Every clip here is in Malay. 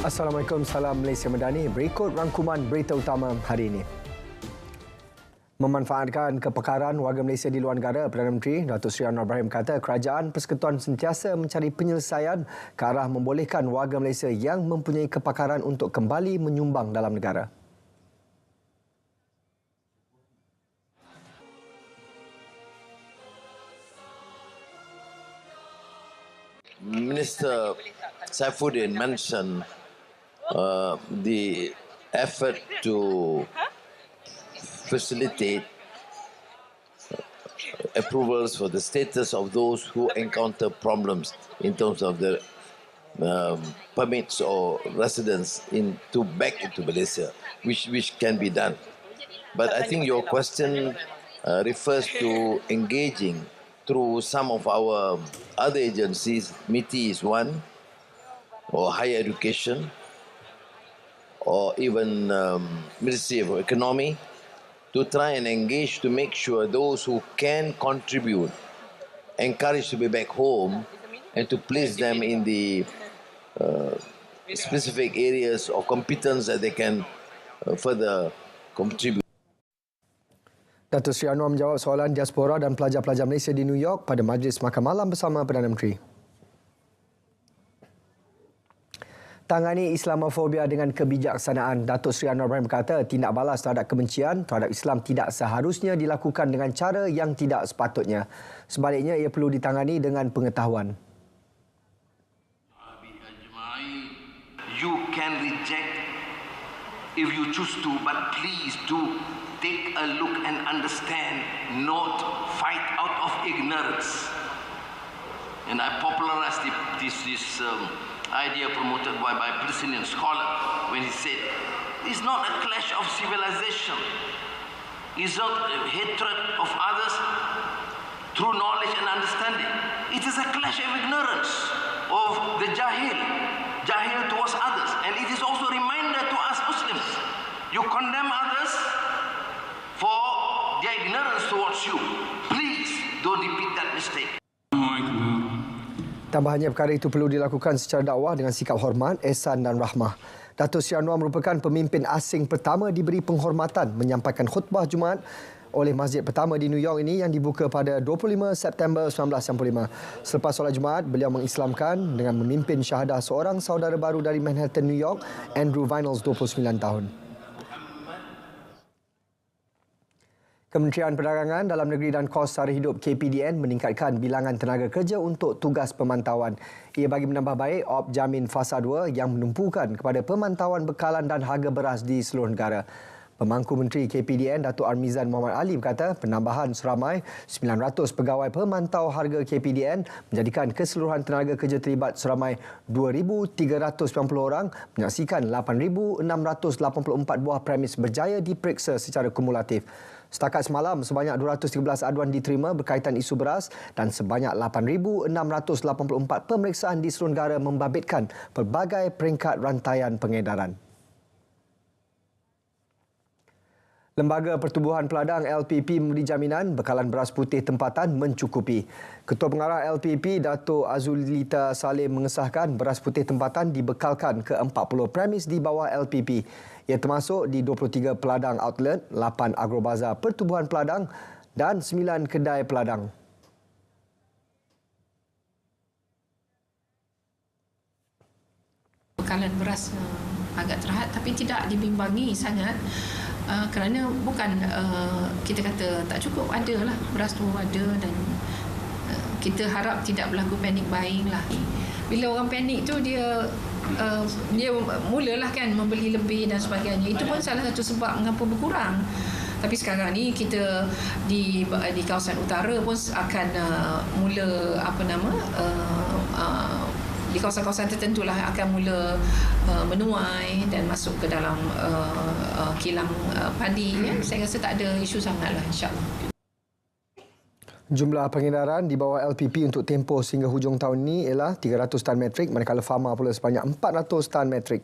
Assalamualaikum, salam Malaysia Madani. Berikut rangkuman berita utama hari ini. Memanfaatkan kepakaran warga Malaysia di luar negara, Perdana Menteri Datuk Seri Anwar Ibrahim kata Kerajaan Persekutuan sentiasa mencari penyelesaian ke arah membolehkan warga Malaysia yang mempunyai kepakaran untuk kembali menyumbang dalam negara. Minister Saifuddin mentioned the effort to facilitate approvals for the status of those who encounter problems in terms of the permits or residence back into Malaysia, which can be done. But I think your question refers to engaging through some of our other agencies. MITI is one, or higher education, or even Ministry of Economy, to try and engage to make sure those who can contribute, encouraged to be back home, and to place them in the specific areas of competence that they can further contribute. Datuk Seri Anwar menjawab soalan diaspora dan pelajar-pelajar Malaysia di New York pada majlis makan malam bersama Perdana Menteri. Tangani Islamofobia dengan kebijaksanaan. Datuk Seri Anwar Ibrahim berkata tindak balas terhadap kebencian terhadap Islam tidak seharusnya dilakukan dengan cara yang tidak sepatutnya. Sebaliknya, ia perlu ditangani dengan pengetahuan. You can reject if you choose to, but please do take a look and understand, not fight out of ignorance. And I popularized this idea promoted by a Palestinian scholar when he said, it's not a clash of civilization. It's not a hatred of others through knowledge and understanding. It is a clash of ignorance of the jahil towards others. And it is also a reminder to us Muslims. You condemn others for their ignorance towards you. Please don't repeat that mistake. Tambahannya, perkara itu perlu dilakukan secara dakwah dengan sikap hormat, ihsan dan rahmah. Datuk Seri Anwar merupakan pemimpin asing pertama diberi penghormatan menyampaikan khutbah Jumaat oleh masjid pertama di New York ini yang dibuka pada 25 September 1995. Selepas solat Jumaat, beliau mengislamkan dengan memimpin syahadah seorang saudara baru dari Manhattan, New York, Andrew Vinyls, 29 tahun. Kementerian Perdagangan Dalam Negeri dan Kos Sara Hidup KPDN meningkatkan bilangan tenaga kerja untuk tugas pemantauan. Ia bagi menambah baik Op Jamin Fasa 2 yang menumpukan kepada pemantauan bekalan dan harga beras di seluruh negara. Pemangku Menteri KPDN Datuk Armizan Muhammad Ali berkata penambahan seramai 900 pegawai pemantau harga KPDN menjadikan keseluruhan tenaga kerja terlibat seramai 2,390 orang menyaksikan 8,684 buah premis berjaya diperiksa secara kumulatif. Setakat semalam, sebanyak 213 aduan diterima berkaitan isu beras dan sebanyak 8,684 pemeriksaan di seluruh negara membabitkan pelbagai peringkat rantaian pengedaran. Lembaga Pertubuhan Peladang LPP memberi jaminan bekalan beras putih tempatan mencukupi. Ketua Pengarah LPP Datuk Azulita Salim mengesahkan beras putih tempatan dibekalkan ke 40 premis di bawah LPP. Ia termasuk di 23 peladang outlet, 8 agrobazar pertubuhan peladang dan 9 kedai peladang. Bekalan beras agak terhad tapi tidak dibimbangi sangat. Kerana bukan kita kata tak cukup, ada lah beras tu ada, dan kita harap tidak berlaku panic buying lah. Bila orang panik tu dia mulalah kan membeli lebih dan sebagainya. Itu pun salah satu sebab mengapa berkurang. Tapi sekarang ni kita di kawasan utara pun akan mula di kawasan-kawasan tertentu lah akan mula menuai dan masuk ke dalam kilang padi. Saya rasa tak ada isu sangat lah, insyaAllah. Jumlah pengedaran di bawah LPP untuk tempoh sehingga hujung tahun ini ialah 300 tan metrik, manakala Fama pula sebanyak 400 tan metrik.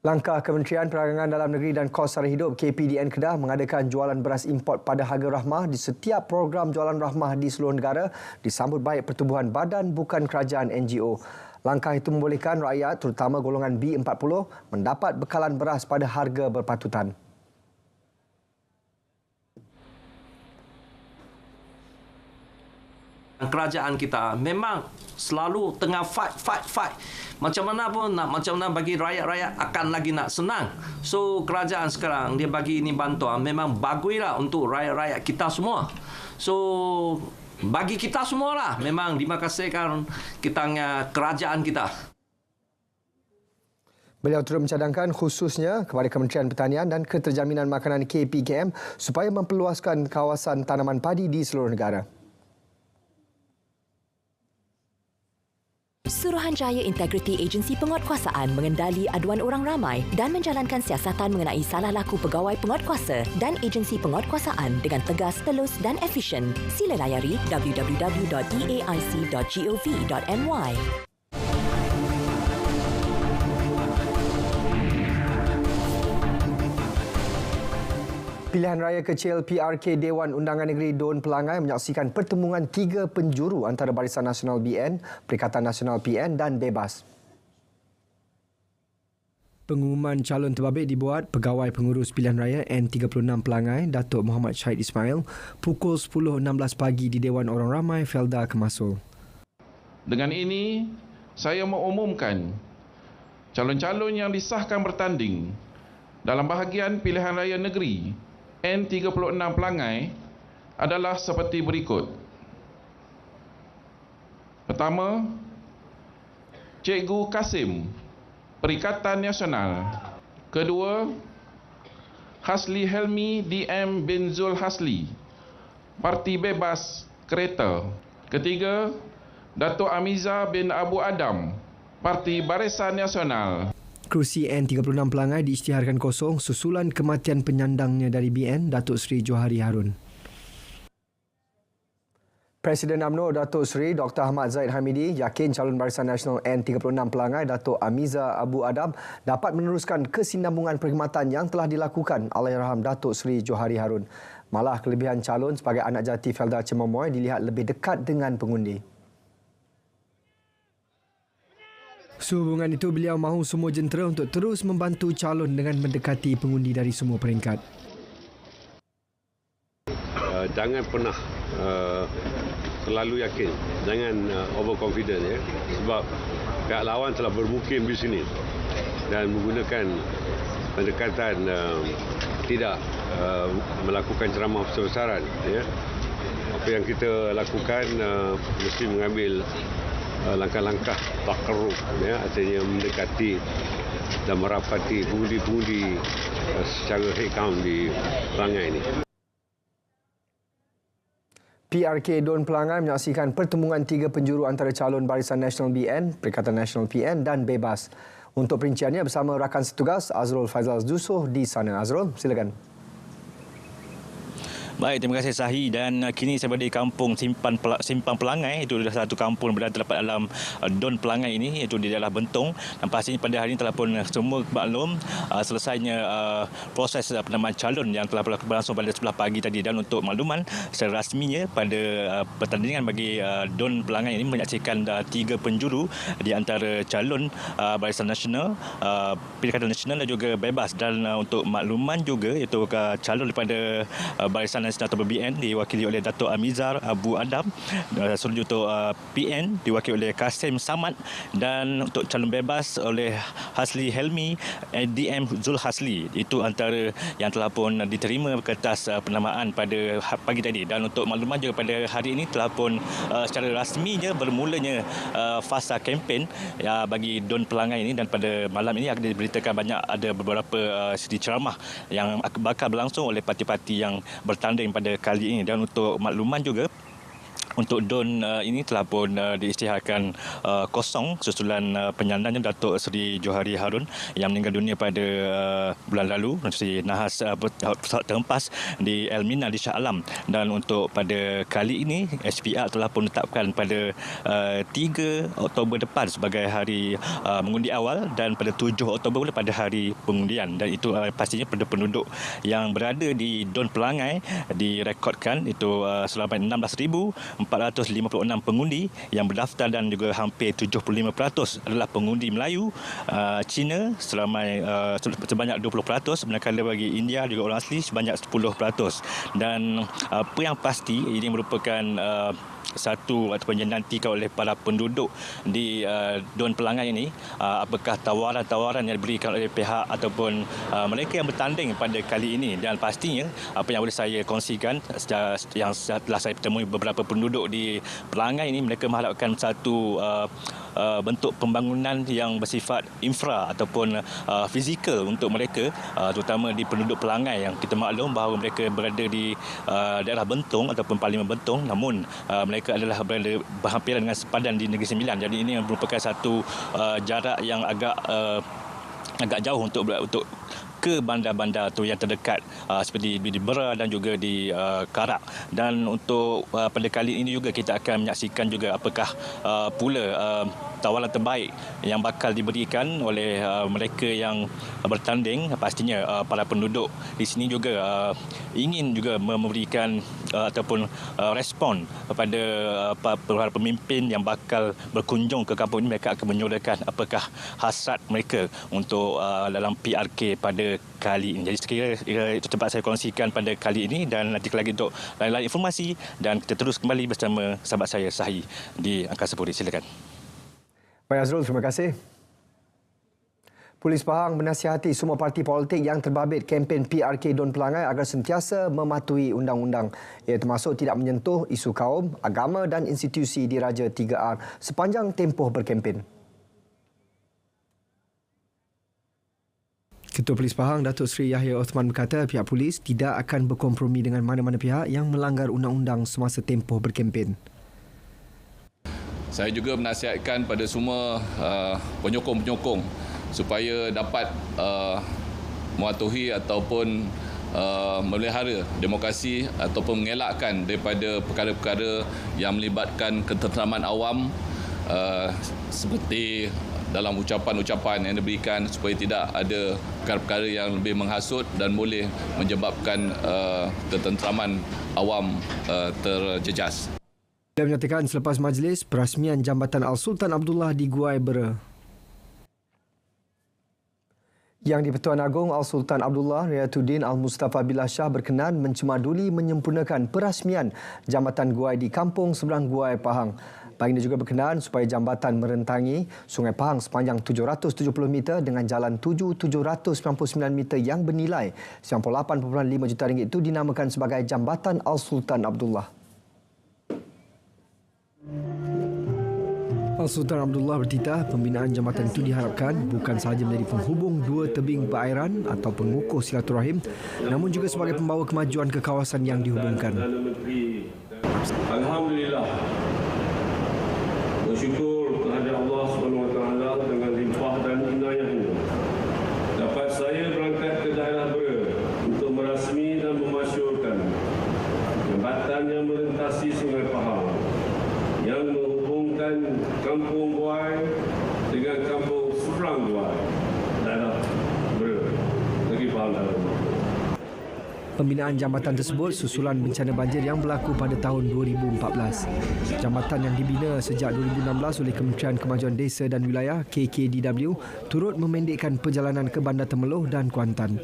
Langkah Kementerian Perdagangan Dalam Negeri dan Kos Sara Hidup KPDN Kedah mengadakan jualan beras import pada harga rahmah di setiap program jualan rahmah di seluruh negara disambut baik Pertubuhan Badan Bukan Kerajaan NGO. Langkah itu membolehkan rakyat terutama golongan B40 mendapat bekalan beras pada harga berpatutan. Kerajaan kita memang selalu tengah fight. Macam mana pun nak, macam mana bagi rakyat-rakyat akan lagi nak senang. So kerajaan sekarang dia bagi ini bantuan memang baguslah untuk rakyat-rakyat kita semua. So bagi kita semualah memang terima kasihkan kita kerajaan kita. Beliau turut mencadangkan khususnya kepada Kementerian Pertanian dan Keterjaminan Makanan KPKM supaya memperluaskan kawasan tanaman padi di seluruh negara. Suruhanjaya Integriti Agensi Penguatkuasaan mengendali aduan orang ramai dan menjalankan siasatan mengenai salah laku pegawai penguatkuasa dan agensi penguatkuasaan dengan tegas, telus dan efisien. Sila layari www.eaic.gov.my. Pilihan Raya Kecil PRK Dewan Undangan Negeri Don Pelangai menyaksikan pertemuan 3 penjuru antara Barisan Nasional BN, Perikatan Nasional PN dan Bebas. Pengumuman calon terbabit dibuat Pegawai Pengurus Pilihan Raya N36 Pelangai, Datuk Muhammad Syahid Ismail, pukul 10.16 pagi di Dewan Orang Ramai, Felda Kemasul. Dengan ini, saya mengumumkan calon-calon yang disahkan bertanding dalam bahagian Pilihan Raya Negeri N36 Pelangai adalah seperti berikut. Pertama, Cikgu Kasim, Perikatan Nasional. Kedua, Hasli Helmi DM bin Zul Hasli, Parti Bebas Kereta. Ketiga, Datuk Amiza bin Abu Adam, Parti Barisan Nasional. Kerusi N36 Pelangai diisytiharkan kosong susulan kematian penyandangnya dari BN, Datuk Seri Johari Harun. Presiden UMNO Datuk Seri Dr. Ahmad Zahid Hamidi yakin calon Barisan Nasional N36 Pelangai Datuk Amiza Abu Adam dapat meneruskan kesinambungan perkhidmatan yang telah dilakukan Allahyarham Datuk Seri Johari Harun. Malah kelebihan calon sebagai anak jati Felda Cemomoy dilihat lebih dekat dengan pengundi. Sehubungan itu, beliau mahu semua jentera untuk terus membantu calon dengan mendekati pengundi dari semua peringkat. Jangan pernah terlalu yakin, jangan overconfident ya, sebab pihak lawan telah bermukim di sini dan menggunakan pendekatan tidak melakukan ceramah besar-besaran ya. Apa yang kita lakukan mesti mengambil langkah-langkah takarrub ya, artinya mendekati dan merapati pengundi-pengundi secara head count di Pelangai ini. PRK Don Pelangai menyaksikan pertemuan 3 penjuru antara calon Barisan Nasional BN, Perikatan Nasional PN dan Bebas. Untuk perinciannya bersama rakan setugas Azrul Faizal Zusoh di sana. Azrul, silakan. Baik, terima kasih Sahi, dan kini saya berada di kampung Simpang Pelangai. Itu adalah satu kampung berada terdapat dalam Don Pelangai ini, iaitu di daerah Bentong. Dan pastinya pada hari ini telah pun semua maklum selesainya proses penambahan calon yang telah berlangsung pada sebelah pagi tadi. Dan untuk makluman secara rasminya pada pertandingan bagi Don Pelangai ini menyaksikan 3 penjuru di antara calon Barisan Nasional, Perikatan Nasional dan juga Bebas. Dan untuk makluman juga iaitu calon daripada Barisan Nasional atau BN diwakili oleh Datuk Amizar Abu Adam, selanjutnya untuk PN diwakili oleh Kasim Samad, dan untuk calon bebas oleh Hasli Helmi DM Zul Hasli. Itu antara yang telah pun diterima kertas penamaan pada pagi tadi. Dan untuk makluman juga pada hari ini telah pun secara rasminya bermulanya fasa kempen bagi Don Pelangai ini, dan pada malam ini akan diberitakan ada beberapa sesi ceramah yang bakal berlangsung oleh parti-parti yang bertanding pada kali ini. Dan untuk makluman juga, untuk Don ini telah pun diisytiharkan kosong susulan penyandangnya Datuk Seri Johari Harun yang meninggal dunia pada bulan lalu, Seri nahas terhempas di Elmina di Shah Alam. Dan untuk pada kali ini SPR telah pun menetapkan pada 3 Oktober depan sebagai hari mengundi awal, dan pada 7 Oktober pada hari pengundian. Dan itu pastinya penduduk yang berada di Don Pelangai direkodkan itu selama 16,400 456 pengundi yang berdaftar dan juga hampir 75% adalah pengundi Melayu, Cina sebanyak 20%, manakala bagi India juga orang asli sebanyak 10%. Dan apa yang pasti ini merupakan satu ataupun yang dinantikan oleh para penduduk di Don Pelangai ini, apakah tawaran-tawaran yang diberikan oleh pihak ataupun mereka yang bertanding pada kali ini. Dan pastinya apa yang boleh saya kongsikan yang setelah saya bertemu beberapa penduduk di Pelangai ini, mereka mengharapkan satu bentuk pembangunan yang bersifat infra ataupun fizikal untuk mereka, terutama di penduduk Pelangai yang kita maklum bahawa mereka berada di daerah Bentong ataupun Parlimen Bentong, namun mereka adalah berada berhampiran dengan sepadan di Negeri Sembilan. Jadi ini merupakan satu jarak yang agak jauh untuk ke bandar-bandar tu yang terdekat seperti di Bera dan juga di Karak. Dan untuk pada kali ini juga kita akan menyaksikan juga apakah pula tawaran terbaik yang bakal diberikan oleh mereka yang bertanding. Pastinya para penduduk di sini juga ingin juga memberikan ataupun respon kepada para pemimpin yang bakal berkunjung ke kampung ini. Mereka akan menyuarakan apakah hasrat mereka untuk dalam PRK pada kali ini. Jadi sekiranya itu tempat saya kongsikan pada kali ini, dan nanti lagi untuk lain-lain informasi dan kita terus kembali bersama sahabat saya Sahi di Angkasa Puri. Silakan. Baik Azrul, terima kasih. Polis Pahang menasihati semua parti politik yang terbabit kempen PRK Don Pelangai agar sentiasa mematuhi undang-undang. Ia termasuk tidak menyentuh isu kaum, agama dan institusi diraja 3R sepanjang tempoh berkempen. Ketua Polis Pahang, Datuk Seri Yahya Othman berkata pihak polis tidak akan berkompromi dengan mana-mana pihak yang melanggar undang-undang semasa tempoh berkempen. Saya juga menasihatkan pada semua penyokong-penyokong supaya dapat mematuhi ataupun memelihara demokrasi ataupun mengelakkan daripada perkara-perkara yang melibatkan ketenteraman awam seperti dalam ucapan-ucapan yang diberikan, supaya tidak ada perkara-perkara yang lebih menghasut dan boleh menyebabkan ketenteraman awam terjejas. Dia menyatakan selepas majlis perasmian Jambatan Al-Sultan Abdullah di Guai Bera. Yang di-Pertuan Agong Al-Sultan Abdullah Riyatuddin Al-Mustafa Billah Shah berkenan mencemaduli menyempurnakan perasmian Jambatan Guai di kampung seberang Guai Pahang. Baginda juga berkenan supaya jambatan merentangi Sungai Pahang sepanjang 770 meter dengan jalan 799 meter yang bernilai 98.5 juta ringgit itu dinamakan sebagai Jambatan Al-Sultan Abdullah. Al-Sultan Abdullah bertitah pembinaan jambatan itu diharapkan bukan sahaja menjadi penghubung dua tebing perairan atau pengukuh silaturahim, namun juga sebagai pembawa kemajuan ke kawasan yang dihubungkan. Alhamdulillah. Bersyukur kepada Allah SWT dengan limpah dan inayahnya. Dapat saya berangkat ke daerah Bera untuk merasmi dan memasyurkan jambatan yang melintasi Sungai Pahang yang menghubungkan Kampung Guai dengan Kampung Seberang Guai, daerah Bera, Negeri Pahang Darul. Pembinaan jambatan tersebut susulan bencana banjir yang berlaku pada tahun 2014. Jambatan yang dibina sejak 2016 oleh Kementerian Kemajuan Desa dan Wilayah KKDW turut memendekkan perjalanan ke Bandar Temeloh dan Kuantan.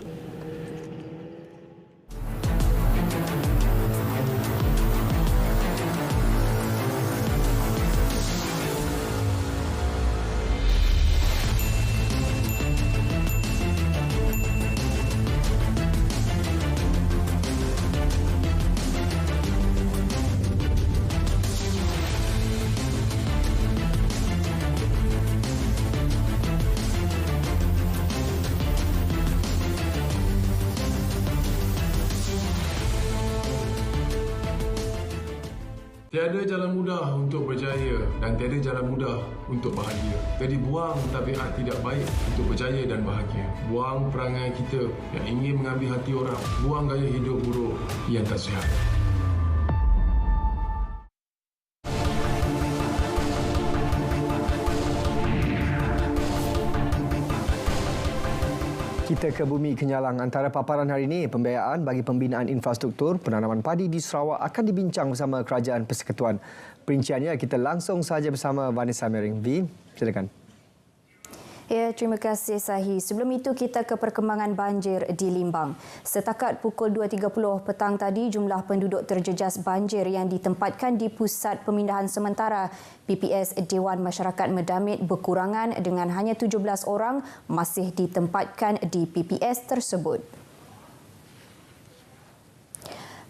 Tiada jalan mudah untuk berjaya dan tiada jalan mudah untuk bahagia. Jadi buang tabiat tidak baik untuk berjaya dan bahagia. Buang perangai kita yang ingin mengambil hati orang. Buang gaya hidup buruk yang tak sihat. Kita ke Bumi Kenyalang. Antara paparan hari ini, pembiayaan bagi pembinaan infrastruktur penanaman padi di Sarawak akan dibincang bersama Kerajaan Persekutuan. Perinciannya kita langsung saja bersama Vanessa Mering. V, silakan. Ya, terima kasih Sahi. Sebelum itu kita ke perkembangan banjir di Limbang. Setakat pukul 2.30 petang tadi, jumlah penduduk terjejas banjir yang ditempatkan di Pusat Pemindahan Sementara PPS Dewan Masyarakat Medamit berkurangan dengan hanya 17 orang masih ditempatkan di PPS tersebut.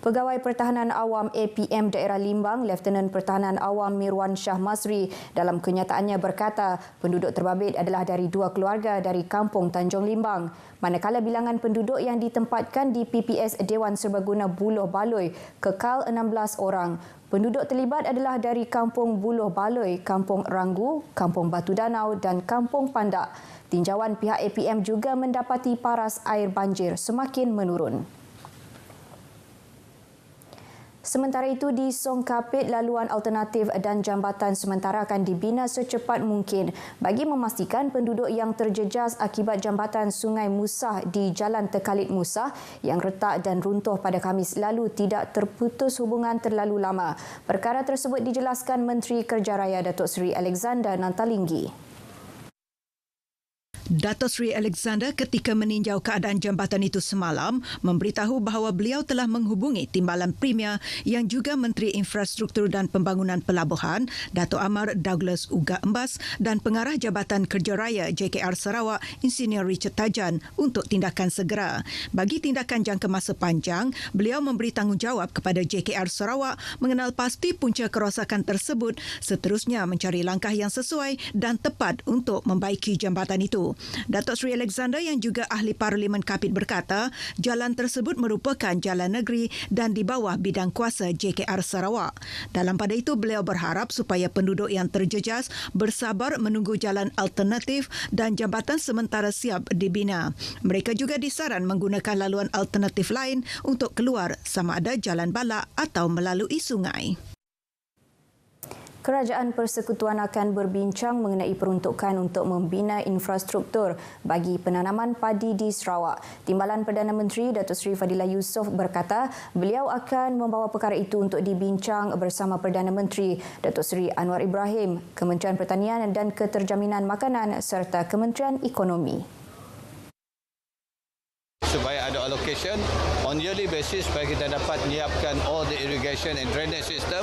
Pegawai Pertahanan Awam APM Daerah Limbang, Lieutenant Pertahanan Awam Mirwan Shah Masri dalam kenyataannya berkata penduduk terbabit adalah dari dua keluarga dari kampung Tanjung Limbang. Manakala bilangan penduduk yang ditempatkan di PPS Dewan Serbaguna Buloh Baloi kekal 16 orang. Penduduk terlibat adalah dari Kampung Buloh Baloi, Kampung Ranggu, Kampung Batu Danau dan Kampung Pandak. Tinjauan pihak APM juga mendapati paras air banjir semakin menurun. Sementara itu, di Songkapit, laluan alternatif dan jambatan sementara akan dibina secepat mungkin bagi memastikan penduduk yang terjejas akibat jambatan Sungai Musah di Jalan Tekalit Musah yang retak dan runtuh pada Khamis lalu tidak terputus hubungan terlalu lama. Perkara tersebut dijelaskan Menteri Kerja Raya Datuk Seri Alexander Nantalinggi. Datuk Seri Alexander ketika meninjau keadaan jambatan itu semalam memberitahu bahawa beliau telah menghubungi Timbalan Premier yang juga Menteri Infrastruktur dan Pembangunan Pelabuhan Datuk Amar Douglas Uga Embas dan Pengarah Jabatan Kerja Raya JKR Sarawak Insinyur Richard Tajan untuk tindakan segera. Bagi tindakan jangka masa panjang, beliau memberi tanggungjawab kepada JKR Sarawak mengenal pasti punca kerosakan tersebut, seterusnya mencari langkah yang sesuai dan tepat untuk membaiki jambatan itu. Datuk Seri Alexander yang juga ahli Parlimen Kapit berkata, jalan tersebut merupakan jalan negeri dan di bawah bidang kuasa JKR Sarawak. Dalam pada itu, beliau berharap supaya penduduk yang terjejas bersabar menunggu jalan alternatif dan jambatan sementara siap dibina. Mereka juga disaran menggunakan laluan alternatif lain untuk keluar sama ada jalan balak atau melalui sungai. Kerajaan Persekutuan akan berbincang mengenai peruntukan untuk membina infrastruktur bagi penanaman padi di Sarawak. Timbalan Perdana Menteri Datuk Seri Fadilah Yusof berkata beliau akan membawa perkara itu untuk dibincang bersama Perdana Menteri Datuk Seri Anwar Ibrahim, Kementerian Pertanian dan Keterjaminan Makanan serta Kementerian Ekonomi. Supaya ada allocation on yearly basis supaya kita dapat menyiapkan all the irrigation and drainage system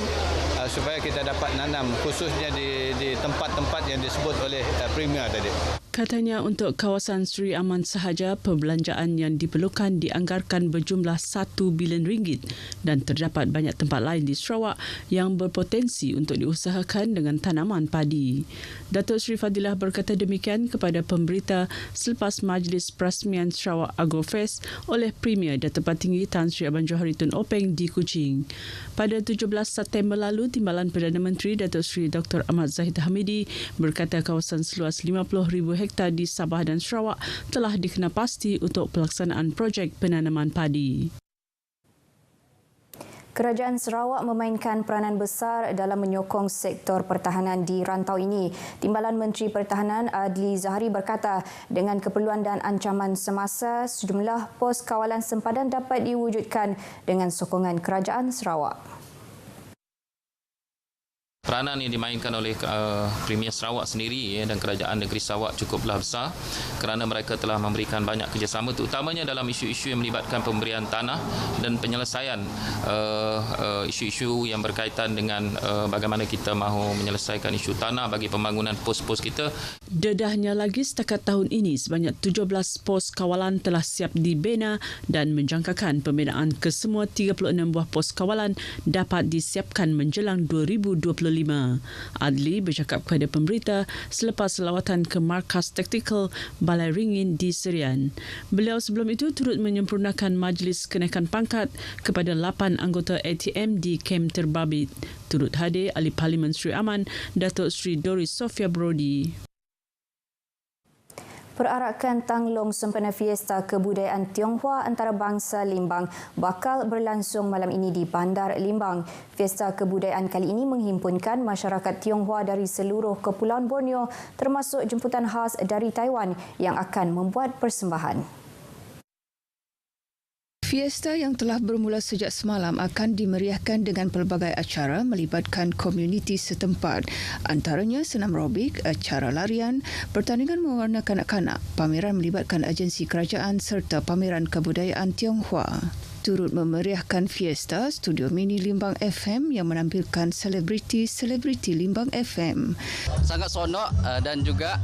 supaya kita dapat nanam khususnya di tempat-tempat yang disebut oleh Premier tadi. Katanya untuk kawasan Seri Aman sahaja, perbelanjaan yang diperlukan dianggarkan berjumlah 1 bilion ringgit dan terdapat banyak tempat lain di Sarawak yang berpotensi untuk diusahakan dengan tanaman padi. Datuk Seri Fadilah berkata demikian kepada pemberita selepas Majlis Perasmian Sarawak Agrofest oleh Premier Datuk Patinggi Tan Sri Abang Johari Tun Openg di Kuching. Pada 17 September lalu, Timbalan Perdana Menteri Datuk Seri Dr. Ahmad Zahid Hamidi berkata kawasan seluas 50,000 hektar di Sabah dan Sarawak telah dikenapasti untuk pelaksanaan projek penanaman padi. Kerajaan Sarawak memainkan peranan besar dalam menyokong sektor pertahanan di rantau ini. Timbalan Menteri Pertahanan Adli Zahari berkata, dengan keperluan dan ancaman semasa, sejumlah pos kawalan sempadan dapat diwujudkan dengan sokongan Kerajaan Sarawak. Peranan yang dimainkan oleh Premier Sarawak sendiri dan Kerajaan Negeri Sarawak cukuplah besar kerana mereka telah memberikan banyak kerjasama terutamanya dalam isu-isu yang melibatkan pemberian tanah dan penyelesaian isu-isu yang berkaitan dengan bagaimana kita mahu menyelesaikan isu tanah bagi pembangunan pos-pos kita. Dedahnya lagi setakat tahun ini sebanyak 17 pos kawalan telah siap dibina dan menjangkakan pembinaan ke semua 36 buah pos kawalan dapat disiapkan menjelang 2025. Adli bercakap kepada pemberita selepas lawatan ke Markas Taktikal Balai Ringin di Serian. Beliau sebelum itu turut menyempurnakan majlis kenaikan pangkat kepada 8 anggota ATM di Kem Terbabit. Turut hadir Ahli Parlimen Seri Aman Datuk Seri Doris Sofia Brody. Perarakan Tanglong Sempena Fiesta Kebudayaan Tionghoa Antarabangsa Limbang bakal berlangsung malam ini di Bandar Limbang. Fiesta kebudayaan kali ini menghimpunkan masyarakat Tionghoa dari seluruh Kepulauan Borneo termasuk jemputan khas dari Taiwan yang akan membuat persembahan. Fiesta yang telah bermula sejak semalam akan dimeriahkan dengan pelbagai acara melibatkan komuniti setempat. Antaranya senam aerobik, acara larian, pertandingan mewarna kanak-kanak, pameran melibatkan agensi kerajaan serta pameran kebudayaan Tionghoa. Turut memeriahkan fiesta, Studio Mini Limbang FM yang menampilkan selebriti Limbang FM. Sangat seronok dan juga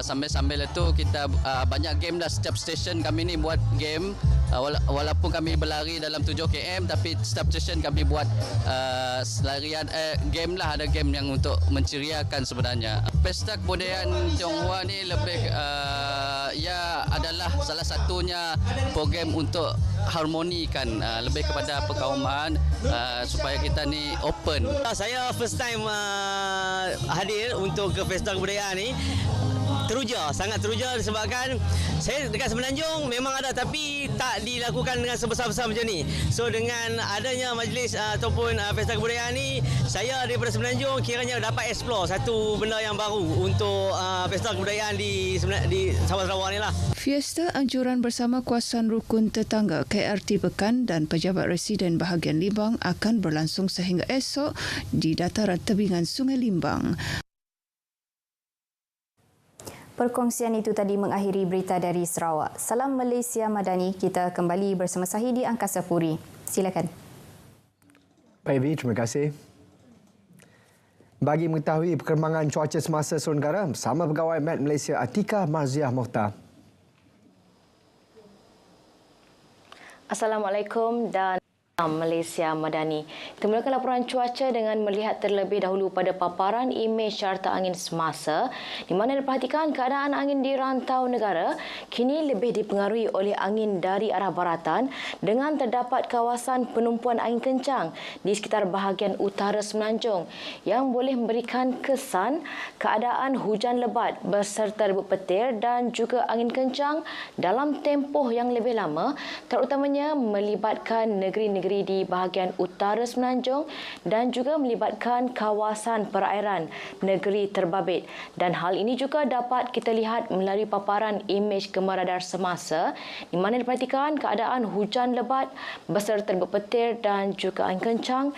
sambil-sambil itu kita banyak game dah. Setiap stesen kami ni buat game, walaupun kami berlari dalam 7 km tapi setiap stesen kami buat larian game lah, ada game yang untuk menceriakan sebenarnya. Pesta kebudayaan Tionghoa ni lebih ia adalah salah satunya program untuk harmonikan lebih kepada perkauman supaya kita ni open. Saya first time hadir untuk ke pesta kebudayaan ni. Teruja, sangat teruja disebabkan saya dekat Semenanjung memang ada tapi tak dilakukan dengan sebesar-besar macam ni. So dengan adanya majlis ataupun pesta kebudayaan ni, saya daripada Semenanjung kiranya dapat explore satu benda yang baru untuk pesta kebudayaan di Sabah Sarawak ni lah. Fiesta anjuran bersama kuasaan rukun tetangga KRT Pekan dan pejabat residen bahagian Limbang akan berlangsung sehingga esok di dataran tebingan Sungai Limbang. Perkongsian itu tadi mengakhiri berita dari Sarawak. Salam Malaysia Madani. Kita kembali bersama Sahidi Angkasa Puri. Silakan. Baik, Bi, terima kasih. Bagi mengetahui perkembangan cuaca semasa seluruh negara, bersama pegawai Met Malaysia Atika Marziah Mohtar. Assalamualaikum dan Malaysia Madani. Kita mulakan laporan cuaca dengan melihat terlebih dahulu pada paparan imej carta angin semasa di mana diperhatikan keadaan angin di rantau negara kini lebih dipengaruhi oleh angin dari arah baratan dengan terdapat kawasan penumpuan angin kencang di sekitar bahagian utara Semenanjung yang boleh memberikan kesan keadaan hujan lebat berserta rebut petir dan juga angin kencang dalam tempoh yang lebih lama, terutamanya melibatkan negeri-negeri di bahagian utara Semenanjung dan juga melibatkan kawasan perairan negeri terbabit. Dan hal ini juga dapat kita lihat melalui paparan imej gemar radar semasa di mana diperhatikan keadaan hujan lebat beserta rebut petir dan juga angin kencang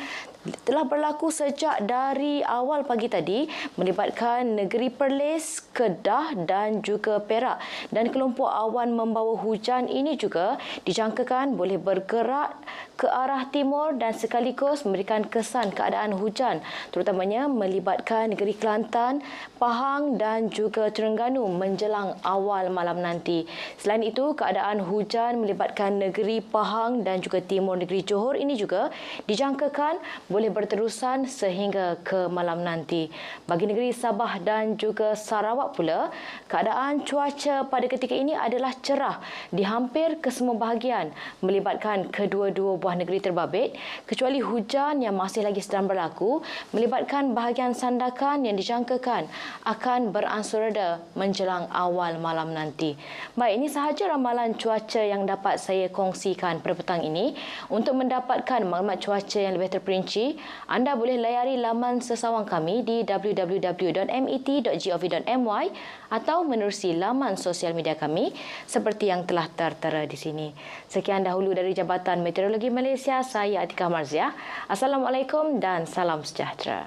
telah berlaku sejak dari awal pagi tadi melibatkan negeri Perlis, Kedah dan juga Perak. Dan kelompok awan membawa hujan ini juga dijangkakan boleh bergerak ke arah timur dan sekaligus memberikan kesan keadaan hujan terutamanya melibatkan negeri Kelantan, Pahang dan juga Terengganu menjelang awal malam nanti. Selain itu, keadaan hujan melibatkan negeri Pahang dan juga timur negeri Johor ini juga dijangkakan boleh berterusan sehingga ke malam nanti. Bagi negeri Sabah dan juga Sarawak pula, keadaan cuaca pada ketika ini adalah cerah di hampir ke semua bahagian melibatkan kedua-dua buah negeri terbabit kecuali hujan yang masih lagi sedang berlaku melibatkan bahagian Sandakan yang dijangkakan akan beransur reda menjelang awal malam nanti. Baik, ini sahaja ramalan cuaca yang dapat saya kongsikan pada petang ini. Untuk mendapatkan maklumat cuaca yang lebih terperinci, anda boleh layari laman sesawang kami di www.met.gov.my atau menerusi laman sosial media kami seperti yang telah tertera di sini. Sekian dahulu dari Jabatan Meteorologi Malaysia, saya Atika Marziah. Assalamualaikum dan salam sejahtera.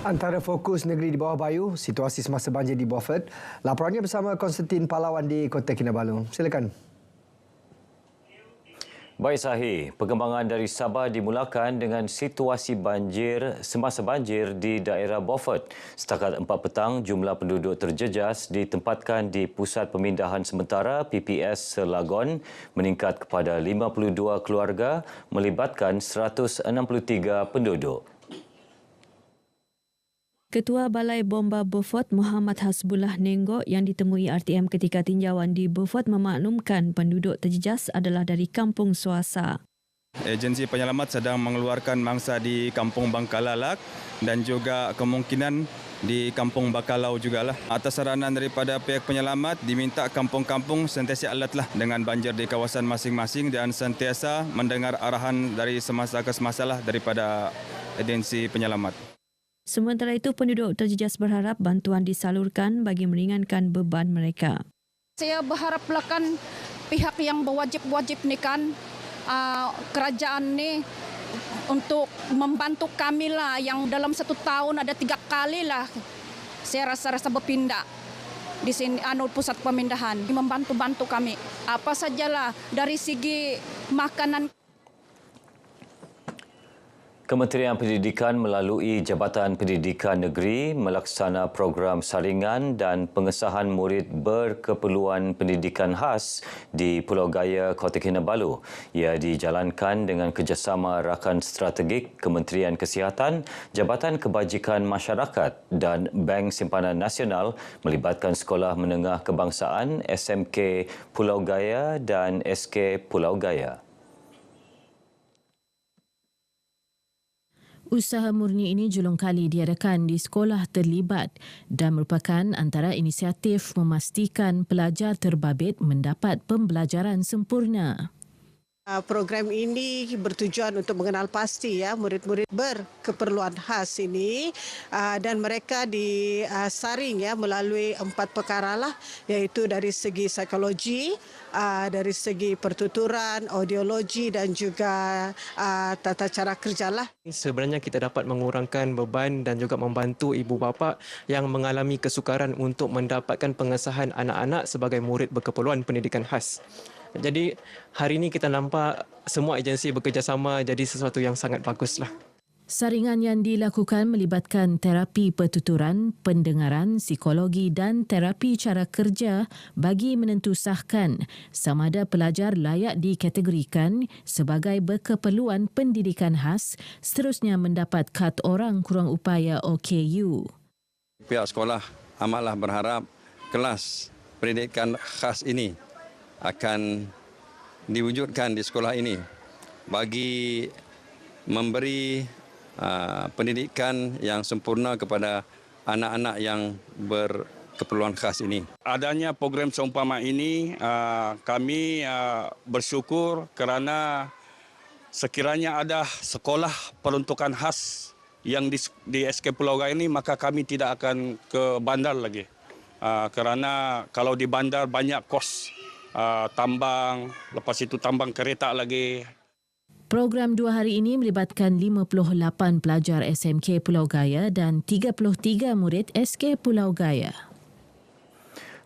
Antara fokus negeri di bawah bayu, situasi semasa banjir di Beaufort. Laporannya bersama Konstantin Pahlawan di Kota Kinabalu. Silakan. Baik Sahih, perkembangan dari Sabah dimulakan dengan situasi banjir semasa banjir di daerah Beaufort. Setakat 4 petang, jumlah penduduk terjejas ditempatkan di Pusat Pemindahan Sementara PPS Selagon meningkat kepada 52 keluarga melibatkan 163 penduduk. Ketua Balai Bomba Beaufort Muhammad Hasbullah Nenggok yang ditemui RTM ketika tinjauan di Beaufort memaklumkan penduduk terjejas adalah dari Kampung Suasa. Agensi penyelamat sedang mengeluarkan mangsa di Kampung Bangkalalak dan juga kemungkinan di Kampung Bakalau jugalah. Atas saranan daripada pihak penyelamat, diminta kampung-kampung sentiasa alertlah dengan banjir di kawasan masing-masing dan sentiasa mendengar arahan dari semasa ke semasalah daripada agensi penyelamat. Sementara itu, penduduk terjejas berharap bantuan disalurkan bagi meringankan beban mereka. Saya berharaplah kan pihak yang berwajib ni kan kerajaan ni untuk membantu kami lah yang dalam 1 tahun ada 3 kali lah saya rasa berpindah di sini pusat pemindahan membantu kami apa sajalah dari segi makanan. Kementerian Pendidikan melalui Jabatan Pendidikan Negeri melaksana program saringan dan pengesahan murid berkeperluan pendidikan khas di Pulau Gaya, Kota Kinabalu. Ia dijalankan dengan kerjasama rakan strategik Kementerian Kesihatan, Jabatan Kebajikan Masyarakat dan Bank Simpanan Nasional melibatkan Sekolah Menengah Kebangsaan SMK Pulau Gaya dan SK Pulau Gaya. Usaha murni ini julung kali diadakan di sekolah terlibat dan merupakan antara inisiatif memastikan pelajar terbabit mendapat pembelajaran sempurna. Program ini bertujuan untuk mengenal pasti murid-murid berkeperluan khas ini dan mereka disaring melalui 4 perkara lah, iaitu dari segi psikologi, dari segi pertuturan, audiologi dan juga tata cara kerja lah. Sebenarnya kita dapat mengurangkan beban dan juga membantu ibu bapa yang mengalami kesukaran untuk mendapatkan pengesahan anak-anak sebagai murid berkeperluan pendidikan khas. Jadi hari ini kita nampak semua agensi bekerjasama jadi sesuatu yang sangat baguslah. Saringan yang dilakukan melibatkan terapi pertuturan, pendengaran, psikologi dan terapi cara kerja bagi menentusahkan sama ada pelajar layak dikategorikan sebagai berkeperluan pendidikan khas seterusnya mendapat kad orang kurang upaya OKU. Pihak sekolah amatlah berharap kelas pendidikan khas ini akan diwujudkan di sekolah ini bagi memberi pendidikan yang sempurna kepada anak-anak yang berkeperluan khas ini. Adanya program seumpama ini, kami bersyukur kerana sekiranya ada sekolah peruntukan khas yang di SK Pulau Gaya ini, maka kami tidak akan ke bandar lagi. Kerana kalau di bandar banyak kos. Tambang, lepas itu tambang kereta lagi. Program 2 hari ini melibatkan 58 pelajar SMK Pulau Gaya dan 33 murid SK Pulau Gaya.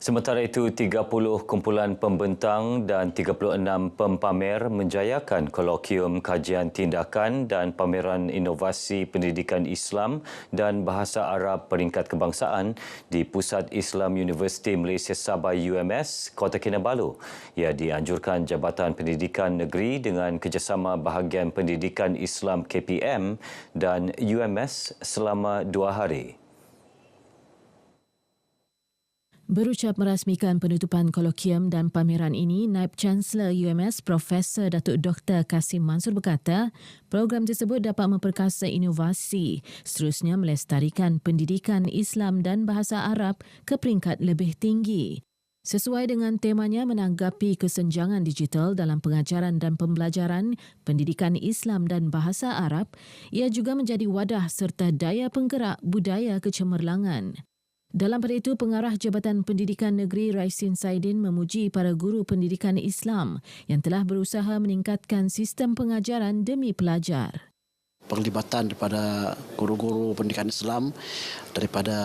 Sementara itu, 30 kumpulan pembentang dan 36 pempamer menjayakan kolokium kajian tindakan dan pameran inovasi pendidikan Islam dan bahasa Arab peringkat kebangsaan di Pusat Islam Universiti Malaysia Sabah UMS, Kota Kinabalu. Ia dianjurkan Jabatan Pendidikan Negeri dengan kerjasama Bahagian Pendidikan Islam KPM dan UMS selama 2 hari. Berucap merasmikan penutupan kolokium dan pameran ini, Naib Chancellor UMS Profesor Datuk Dr. Kasim Mansur berkata, program tersebut dapat memperkasa inovasi, seterusnya melestarikan pendidikan Islam dan bahasa Arab ke peringkat lebih tinggi. Sesuai dengan temanya menanggapi kesenjangan digital dalam pengajaran dan pembelajaran pendidikan Islam dan bahasa Arab, ia juga menjadi wadah serta daya penggerak budaya kecemerlangan. Dalam pada itu, Pengarah Jabatan Pendidikan Negeri Raisin Saidin memuji para guru pendidikan Islam yang telah berusaha meningkatkan sistem pengajaran demi pelajar. penglibatan daripada guru-guru pendidikan Islam daripada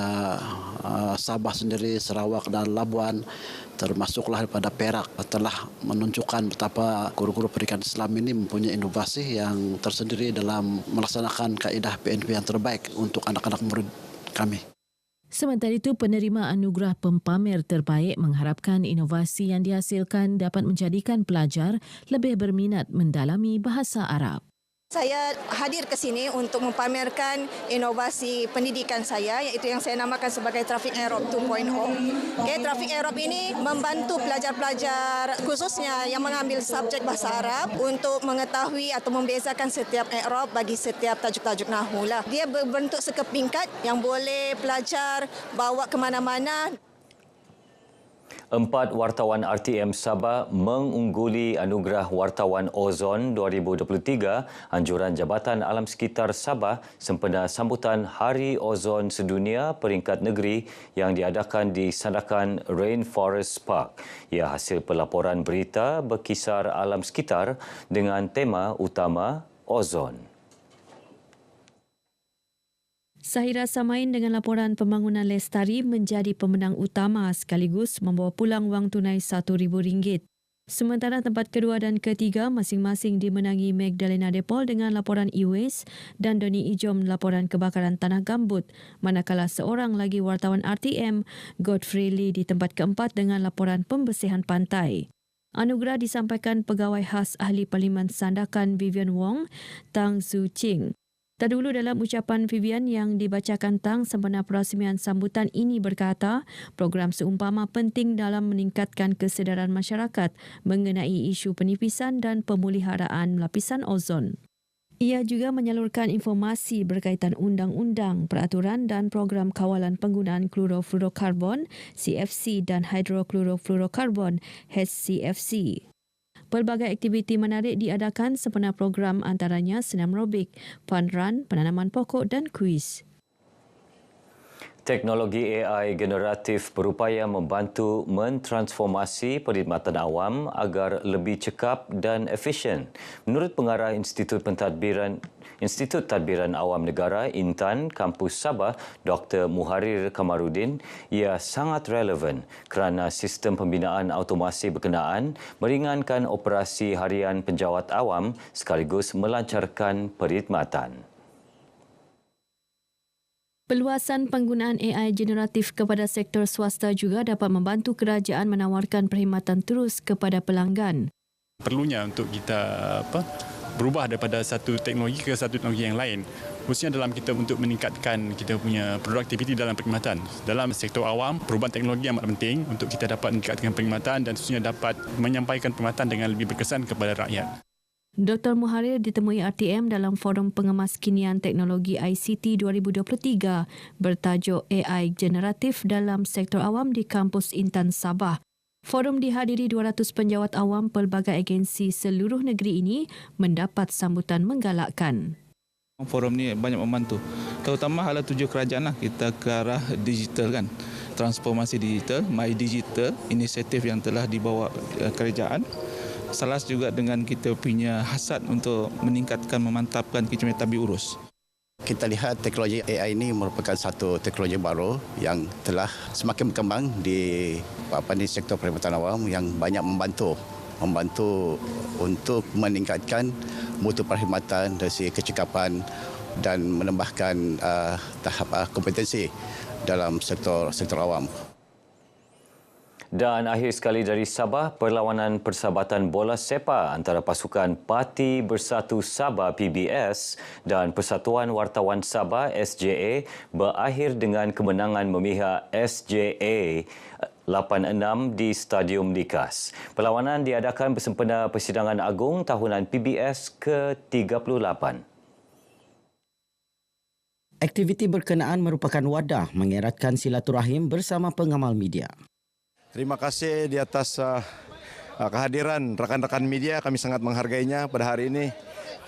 Sabah sendiri, Sarawak dan Labuan, termasuklah daripada Perak, telah menunjukkan betapa guru-guru pendidikan Islam ini mempunyai inovasi yang tersendiri dalam melaksanakan kaedah PNP yang terbaik untuk anak-anak murid kami. Sementara itu, penerima anugerah pempamer terbaik mengharapkan inovasi yang dihasilkan dapat menjadikan pelajar lebih berminat mendalami bahasa Arab. Saya hadir ke sini untuk mempamerkan inovasi pendidikan saya, iaitu yang saya namakan sebagai Traffic Arab 2.0. Traffic Arab ini membantu pelajar-pelajar khususnya yang mengambil subjek bahasa Arab untuk mengetahui atau membezakan setiap Arab bagi setiap tajuk-tajuk nahwu. Dia berbentuk sekepingkat yang boleh pelajar bawa ke mana-mana. 4 wartawan RTM Sabah mengungguli Anugerah Wartawan Ozon 2023 anjuran Jabatan Alam Sekitar Sabah sempena sambutan Hari Ozon Sedunia peringkat negeri yang diadakan di Sandakan Rainforest Park. Ia hasil pelaporan berita berkisar alam sekitar dengan tema utama Ozon. Sahira Samain dengan laporan pembangunan lestari menjadi pemenang utama sekaligus membawa pulang wang tunai RM1,000. Sementara tempat kedua dan ketiga masing-masing dimenangi Magdalena Depol dengan laporan e-waste dan Doni Ijom laporan kebakaran tanah gambut, manakala seorang lagi wartawan RTM, Godfrey Lee, di tempat keempat dengan laporan pembersihan pantai. Anugerah disampaikan Pegawai Khas Ahli Parlimen Sandakan Vivian Wong, Tang Su Ching. Terdahulu dalam ucapan Vivian yang dibacakan Tang sempena perasmian sambutan ini berkata, program seumpama penting dalam meningkatkan kesedaran masyarakat mengenai isu penipisan dan pemuliharaan lapisan ozon. Ia juga menyalurkan informasi berkaitan undang-undang, peraturan dan program kawalan penggunaan klorofluorokarbon (CFC) dan hidroklorofluorokarbon (HCFC). Pelbagai aktiviti menarik diadakan sempena program, antaranya senam aerobik, fun run, penanaman pokok dan kuis. Teknologi AI generatif berupaya membantu mentransformasi perkhidmatan awam agar lebih cekap dan efisien. Menurut pengarah Institut Tadbiran Awam Negara Intan Kampus Sabah, Dr. Muharir Kamarudin, ia sangat relevan kerana sistem pembinaan automasi berkenaan meringankan operasi harian penjawat awam sekaligus melancarkan perkhidmatan. Perluasan penggunaan AI generatif kepada sektor swasta juga dapat membantu kerajaan menawarkan perkhidmatan terus kepada pelanggan. Perlunya untuk kita berubah daripada satu teknologi ke satu teknologi yang lain. Khususnya dalam kita untuk meningkatkan kita punya produktiviti dalam perkhidmatan. Dalam sektor awam, perubahan teknologi amat penting untuk kita dapat meningkatkan perkhidmatan dan khususnya dapat menyampaikan perkhidmatan dengan lebih berkesan kepada rakyat. Dr. Muharir ditemui RTM dalam Forum Pengemaskinian Teknologi ICT 2023 bertajuk AI Generatif dalam Sektor Awam di Kampus Intan Sabah. Forum dihadiri 200 penjawat awam pelbagai agensi seluruh negeri ini mendapat sambutan menggalakkan. Forum ni banyak membantu, terutama hala tuju kerajaan kita ke arah digital kan. Transformasi digital, My Digital, inisiatif yang telah dibawa kerajaan. Salah juga dengan kita punya hasrat untuk meningkatkan, memantapkan kecemasan tabir urus. Kita lihat teknologi AI ini merupakan satu teknologi baru yang telah semakin berkembang di sektor perkhidmatan awam yang banyak membantu untuk meningkatkan mutu perkhidmatan dari segi kecekapan dan menambahkan tahap kompetensi dalam sektor awam. Dan akhir sekali dari Sabah, perlawanan Persahabatan Bola Sepak antara pasukan Parti Bersatu Sabah PBS dan Persatuan Wartawan Sabah SJA berakhir dengan kemenangan memihak SJA 8-6 di Stadium Likas. Perlawanan diadakan bersempena Persidangan Agung Tahunan PBS ke-38. Aktiviti berkenaan merupakan wadah mengeratkan silaturahim bersama pengamal media. Terima kasih di atas kehadiran rekan-rekan media, kami sangat menghargainya pada hari ini.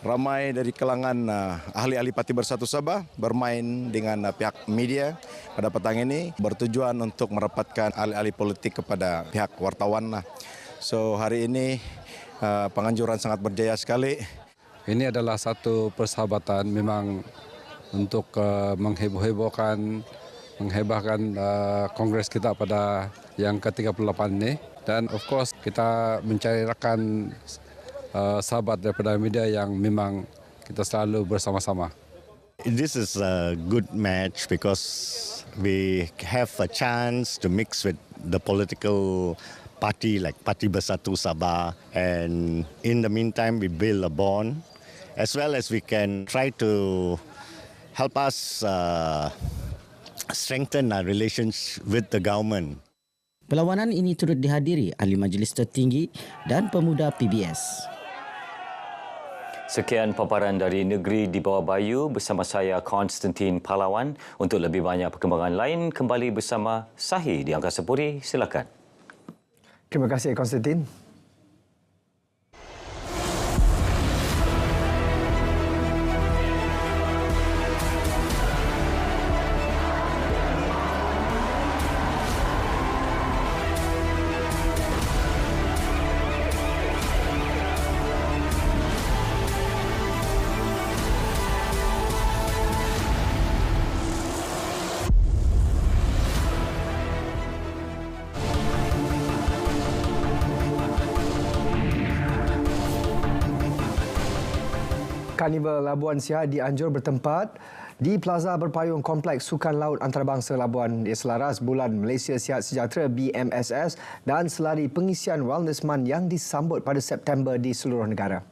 Ramai dari kalangan ahli-ahli Parti Bersatu Sabah bermain dengan pihak media pada petang ini bertujuan untuk merapatkan ahli-ahli politik kepada pihak wartawan. So hari ini penganjuran sangat berjaya sekali. Ini adalah satu persahabatan memang untuk menghebohkan kongres kita pada yang ke-38 ini. Dan of course kita mencari rakan sahabat daripada media yang memang kita selalu bersama-sama. This is a good match because we have a chance to mix with the political party like Parti Bersatu Sabah, and in the meantime we build a bond as well as we can try to help us strengthen our relations with the government. Perlawanan ini turut dihadiri Ahli Majlis Tertinggi dan Pemuda PBS. Sekian paparan dari Negeri di Bawah Bayu bersama saya Konstantin Pahlawan. Untuk lebih banyak perkembangan lain, kembali bersama Sahih di Angkasa Puri. Silakan. Terima kasih Konstantin. Karnival Labuan Sihat di Anjur bertempat di Plaza Berpayung Kompleks Sukan Laut Antarabangsa Labuan. Ia selaras Bulan Malaysia Sihat Sejahtera BMSS dan selari pengisian Wellness Month yang disambut pada September di seluruh negara.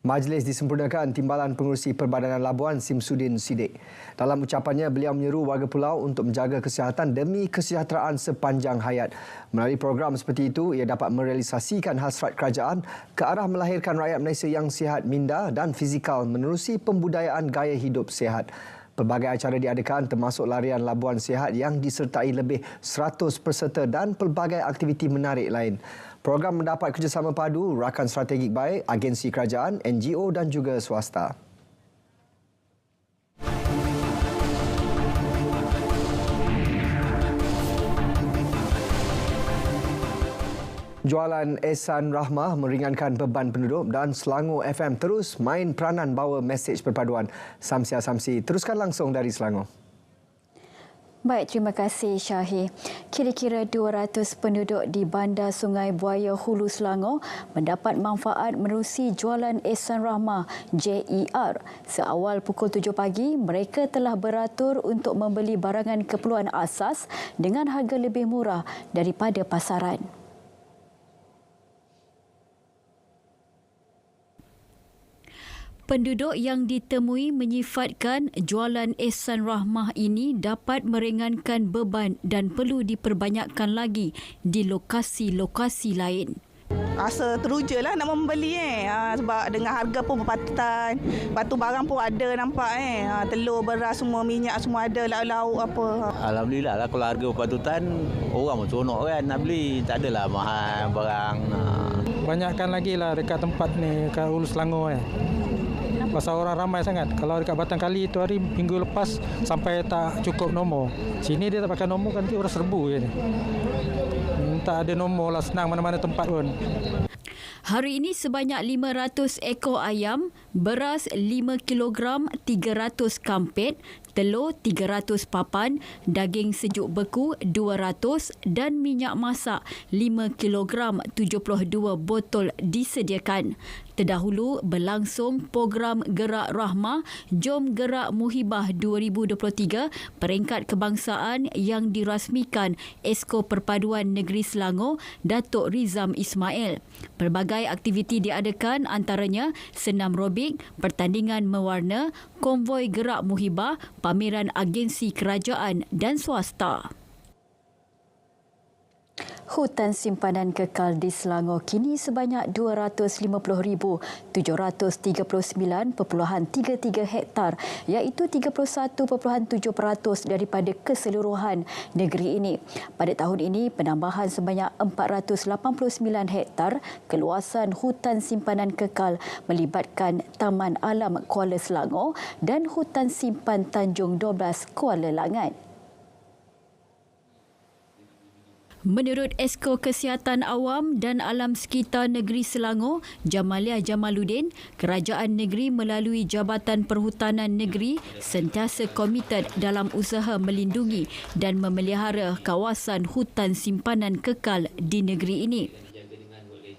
Majlis disempurnakan Timbalan Pengurusi Perbadanan Labuan Simsudin Siddiq. Dalam ucapannya, beliau menyeru warga pulau untuk menjaga kesihatan demi kesejahteraan sepanjang hayat. Melalui program seperti itu, ia dapat merealisasikan hasrat kerajaan ke arah melahirkan rakyat Malaysia yang sihat minda dan fizikal menerusi pembudayaan gaya hidup sihat. Pelbagai acara diadakan termasuk larian Labuan Sihat yang disertai lebih 100 peserta dan pelbagai aktiviti menarik lain. Program mendapat kerjasama padu rakan strategik baik, agensi kerajaan, NGO dan juga swasta. Jualan Ehsan Rahmah meringankan beban penduduk dan Selangor FM terus main peranan bawa mesej perpaduan. Samsia Samsi teruskan langsung dari Selangor. Baik, terima kasih Syahir. Kira-kira 200 penduduk di Bandar Sungai Buaya Hulu Selangor mendapat manfaat menerusi jualan Ehsan Rahmah JER. Seawal pukul 7 pagi, mereka telah beratur untuk membeli barangan keperluan asas dengan harga lebih murah daripada pasaran. Penduduk yang ditemui menyifatkan jualan Ehsan Rahmah ini dapat meringankan beban dan perlu diperbanyakkan lagi di lokasi-lokasi lain. Rasa teruja lah nak membeli sebab dengan harga pun berpatutan. Lepas tu barang pun ada nampak telur, beras semua, minyak semua ada, lauk-lauk apa. Alhamdulillah lah kalau harga berpatutan orang pun seronok kan nak beli. Tak adalah mahal barang. Banyakkan lagi lah dekat tempat ni, kat Hulu Selangor pasal orang ramai sangat. Kalau dekat Batang Kali itu hari minggu lepas sampai tak cukup nombor. Sini dia tak pakai nombor, kan nanti orang serbu je ni. Tak ada nombor lah, senang mana-mana tempat pun. Hari ini sebanyak 500 ekor ayam, beras 5 kilogram, 300 kampet, telur 300 papan, daging sejuk beku 200 dan minyak masak 5 kilogram, 72 botol disediakan. Terdahulu berlangsung program Gerak Rahmah Jom Gerak Muhibah 2023 peringkat kebangsaan yang dirasmikan Esko Perpaduan Negeri Selangor Datuk Rizam Ismail. Pelbagai aktiviti diadakan antaranya senam robik, pertandingan mewarna, konvoi Gerak Muhibah, pameran agensi kerajaan dan swasta. Hutan simpanan kekal di Selangor kini sebanyak 250,739.33 hektar iaitu 31.7% daripada keseluruhan negeri ini. Pada tahun ini, penambahan sebanyak 489 hektar keluasan hutan simpanan kekal melibatkan Taman Alam Kuala Selangor dan Hutan Simpan Tanjung 12 Kuala Langat. Menurut Esko Kesihatan Awam dan Alam Sekitar Negeri Selangor, Jamalia Jamaluddin, kerajaan negeri melalui Jabatan Perhutanan Negeri sentiasa komited dalam usaha melindungi dan memelihara kawasan hutan simpanan kekal di negeri ini.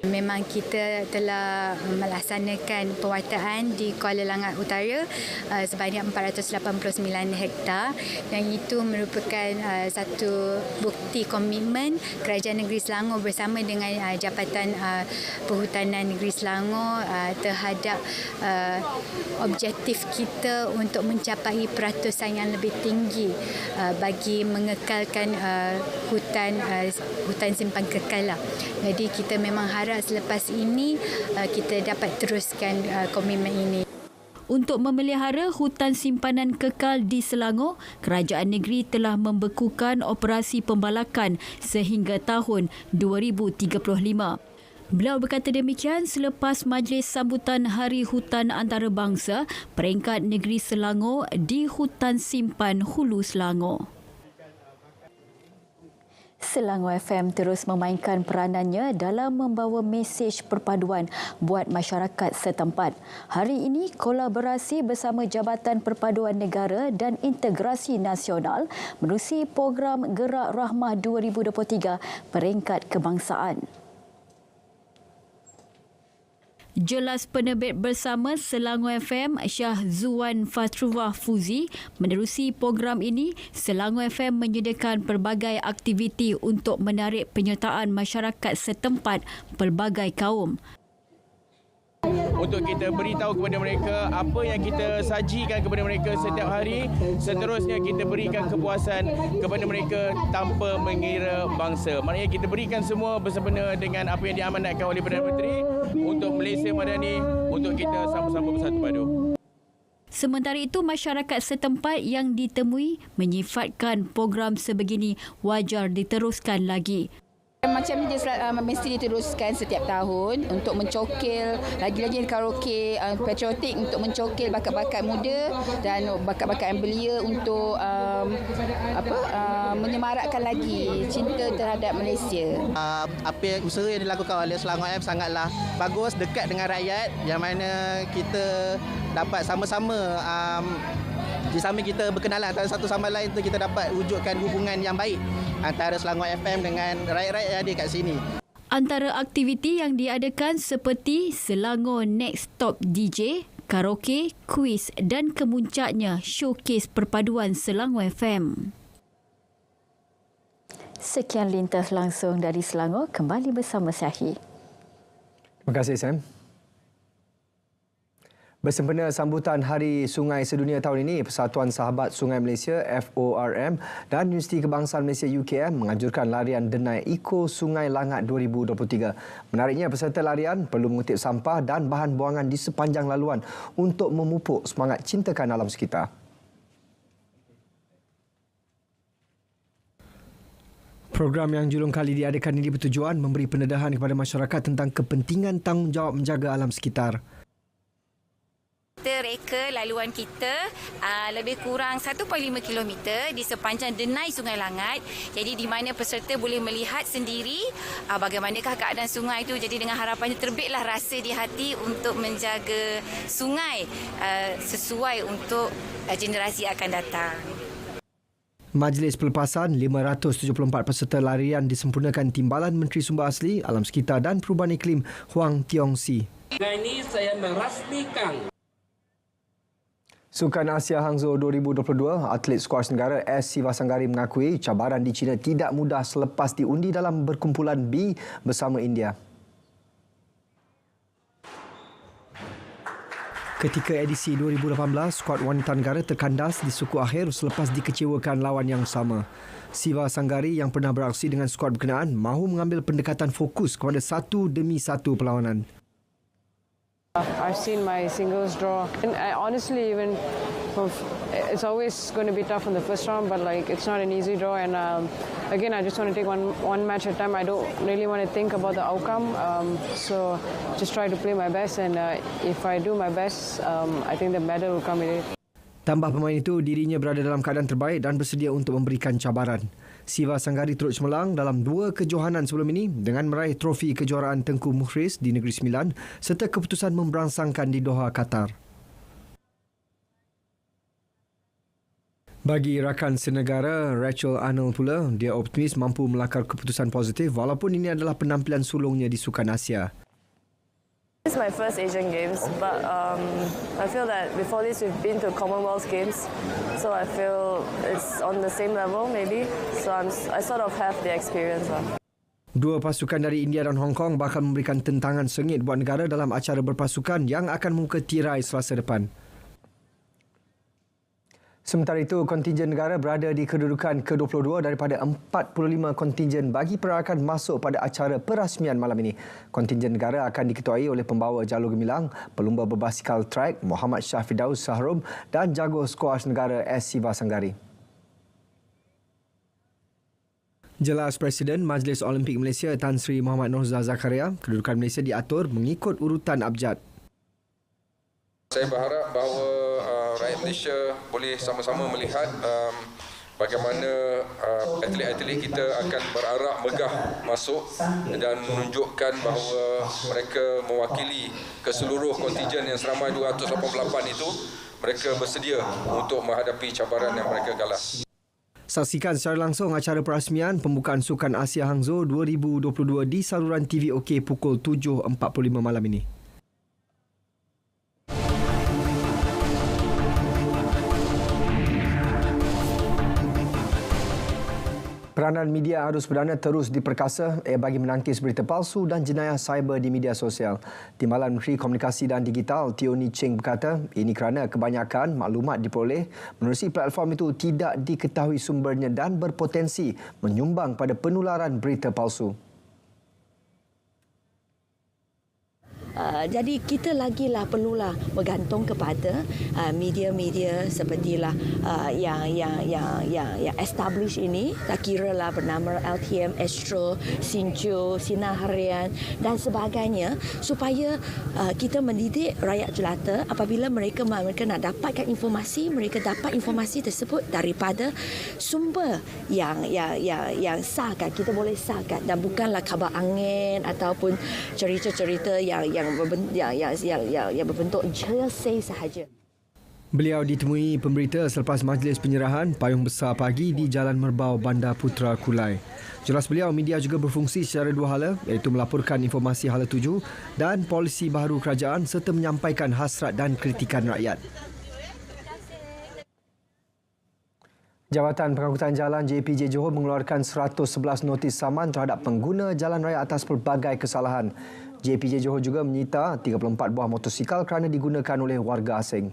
Memang kita telah melaksanakan pewartaan di Kuala Langat Utara sebanyak 489 hektar dan itu merupakan satu bukti komitmen Kerajaan Negeri Selangor bersama dengan Jabatan Perhutanan Negeri Selangor terhadap objektif kita untuk mencapai peratusan yang lebih tinggi bagi mengekalkan hutan simpan kekal. Jadi kita memang harap selepas ini kita dapat teruskan komitmen ini. Untuk memelihara hutan simpanan kekal di Selangor, kerajaan negeri telah membekukan operasi pembalakan sehingga tahun 2035. Beliau berkata demikian selepas majlis sambutan Hari Hutan Antarabangsa peringkat negeri Selangor di Hutan Simpan Hulu Selangor. Selangor FM terus memainkan peranannya dalam membawa mesej perpaduan buat masyarakat setempat. Hari ini, kolaborasi bersama Jabatan Perpaduan Negara dan Integrasi Nasional menerusi program Gerak Rahmah 2023 peringkat kebangsaan. Jelas penerbit bersama Selangor FM Syah Zuwan Fatrullah Fuzi menerusi program ini, Selangor FM menyediakan pelbagai aktiviti untuk menarik penyertaan masyarakat setempat pelbagai kaum. Untuk kita beritahu kepada mereka apa yang kita sajikan kepada mereka setiap hari. Seterusnya kita berikan kepuasan kepada mereka tanpa mengira bangsa. Maknanya kita berikan semua bersempena dengan apa yang diamanatkan oleh Perdana Menteri untuk Malaysia Madani, untuk kita sama-sama bersatu padu. Sementara itu, masyarakat setempat yang ditemui menyifatkan program sebegini wajar diteruskan lagi. Macam ni dia mesti diteruskan setiap tahun untuk mencokil lagi-lagi karaoke patriotik untuk mencokil bakat-bakat muda dan bakat-bakat yang belia untuk menyemarakkan lagi cinta terhadap Malaysia. Apa usaha yang dilakukan oleh Selangor FM sangatlah bagus, dekat dengan rakyat yang mana kita dapat sama-sama di samping kita berkenalan antara satu sama lain tu kita dapat wujudkan hubungan yang baik antara Selangor FM dengan rakyat-rakyat yang ada kat sini. Antara aktiviti yang diadakan seperti Selangor Next Top DJ, karaoke, kuis dan kemuncaknya showcase perpaduan Selangor FM. Sekian lintas langsung dari Selangor, kembali bersama Syahi. Terima kasih Sam. Bersempena sambutan Hari Sungai Sedunia tahun ini, Persatuan Sahabat Sungai Malaysia FORM dan Universiti Kebangsaan Malaysia UKM menganjurkan larian denai Eco Sungai Langat 2023. Menariknya, peserta larian perlu mengutip sampah dan bahan buangan di sepanjang laluan untuk memupuk semangat cintakan alam sekitar. Program yang julung kali diadakan ini bertujuan memberi pendedahan kepada masyarakat tentang kepentingan tanggungjawab menjaga alam sekitar. Kita reka laluan kita lebih kurang 1.5 km di sepanjang denai Sungai Langat. Jadi di mana peserta boleh melihat sendiri bagaimanakah keadaan sungai itu. Jadi dengan harapannya terbitlah rasa di hati untuk menjaga sungai sesuai untuk generasi akan datang. Majlis pelepasan 574 peserta larian disempurnakan Timbalan Menteri Sumber Asli, Alam Sekitar dan Perubahan Iklim Huang Tiong Si. Hari ini saya merasmikan Sukan Asia Hangzhou 2022, atlet skuas negara S. Siva Sanggari mengakui cabaran di China tidak mudah selepas diundi dalam berkumpulan B bersama India. Ketika edisi 2018, skuad wanita negara terkandas di suku akhir selepas dikecewakan lawan yang sama. Siva Sanggari yang pernah beraksi dengan skuad berkenaan mahu mengambil pendekatan fokus kepada satu demi satu perlawanan. I've seen my singles draw, and honestly, even it's always going to be tough in the first round, but it's not an easy draw. And again, I just want to take one match at a time. I don't really want to think about the outcome, so just try to play my best. And if I do my best, I think the medal will come with it. Tambah pemain itu, dirinya berada dalam keadaan terbaik dan bersedia untuk memberikan cabaran. Siva Sanggari turut cemerlang dalam 2 kejohanan sebelum ini dengan meraih trofi kejuaraan Tengku Mukhriz di Negeri Sembilan serta keputusan memberangsangkan di Doha, Qatar. Bagi rakan senegara Rachel Arnold pula, dia optimis mampu melakar keputusan positif walaupun ini adalah penampilan sulungnya di Sukan Asia. This is my first Asian Games, but I feel that before this we've been to Commonwealth Games, so I feel it's on the same level maybe. So I sort of have the experience lah. 2 pasukan dari India dan Hong Kong bakal memberikan tentangan sengit buat negara dalam acara berpasukan yang akan membuka tirai Selasa depan. Sementara itu, kontingen negara berada di kedudukan ke-22 daripada 45 kontingen bagi perarakan masuk pada acara perasmian malam ini. Kontingen negara akan diketuai oleh pembawa jalur gemilang, pelumba berbasikal track Muhammad Shah Firdaus Sahrum dan jago skuas negara S. Siva Sanggari. Jelas Presiden Majlis Olimpik Malaysia Tan Sri Muhammad Norzah Zakaria, kedudukan Malaysia diatur mengikut urutan abjad. Saya berharap bahawa rakyat Malaysia boleh sama-sama melihat bagaimana atlet-atlet kita akan berarak megah masuk dan menunjukkan bahawa mereka mewakili keseluruh kontingen yang seramai 288 itu, mereka bersedia untuk menghadapi cabaran yang mereka galah. Saksikan secara langsung acara perasmian pembukaan Sukan Asia Hangzhou 2022 di saluran TVOK pukul 7.45 malam ini. Peranan media arus perdana terus diperkasa bagi menangkis berita palsu dan jenayah cyber di media sosial. Timbalan Menteri Komunikasi dan Digital Teo Ni Cheng berkata, ini kerana kebanyakan maklumat diperoleh menerusi platform itu tidak diketahui sumbernya dan berpotensi menyumbang pada penularan berita palsu. Jadi kita lagilah perlulah bergantung kepada media-media sepertilah yang establish ini, tak kira lah bernama LTM, Astro, Sinco, Sinar Harian dan sebagainya, supaya kita mendidik rakyat jelata apabila mereka nak dapatkan informasi, mereka dapat informasi tersebut daripada sumber yang sahkan, kita boleh sahkan, dan bukanlah khabar angin ataupun cerita-cerita yang berbentuk hearsay sahaja. Beliau ditemui pemberita selepas majlis penyerahan payung besar pagi di Jalan Merbau, Bandar Putra, Kulai. Jelas beliau, media juga berfungsi secara 2 hala, iaitu melaporkan informasi hala tuju dan polisi baharu kerajaan serta menyampaikan hasrat dan kritikan rakyat. Jabatan Pengangkutan Jalan JPJ Johor mengeluarkan 111 notis saman terhadap pengguna jalan raya atas pelbagai kesalahan. JPJ Johor juga menyita 34 buah motosikal kerana digunakan oleh warga asing.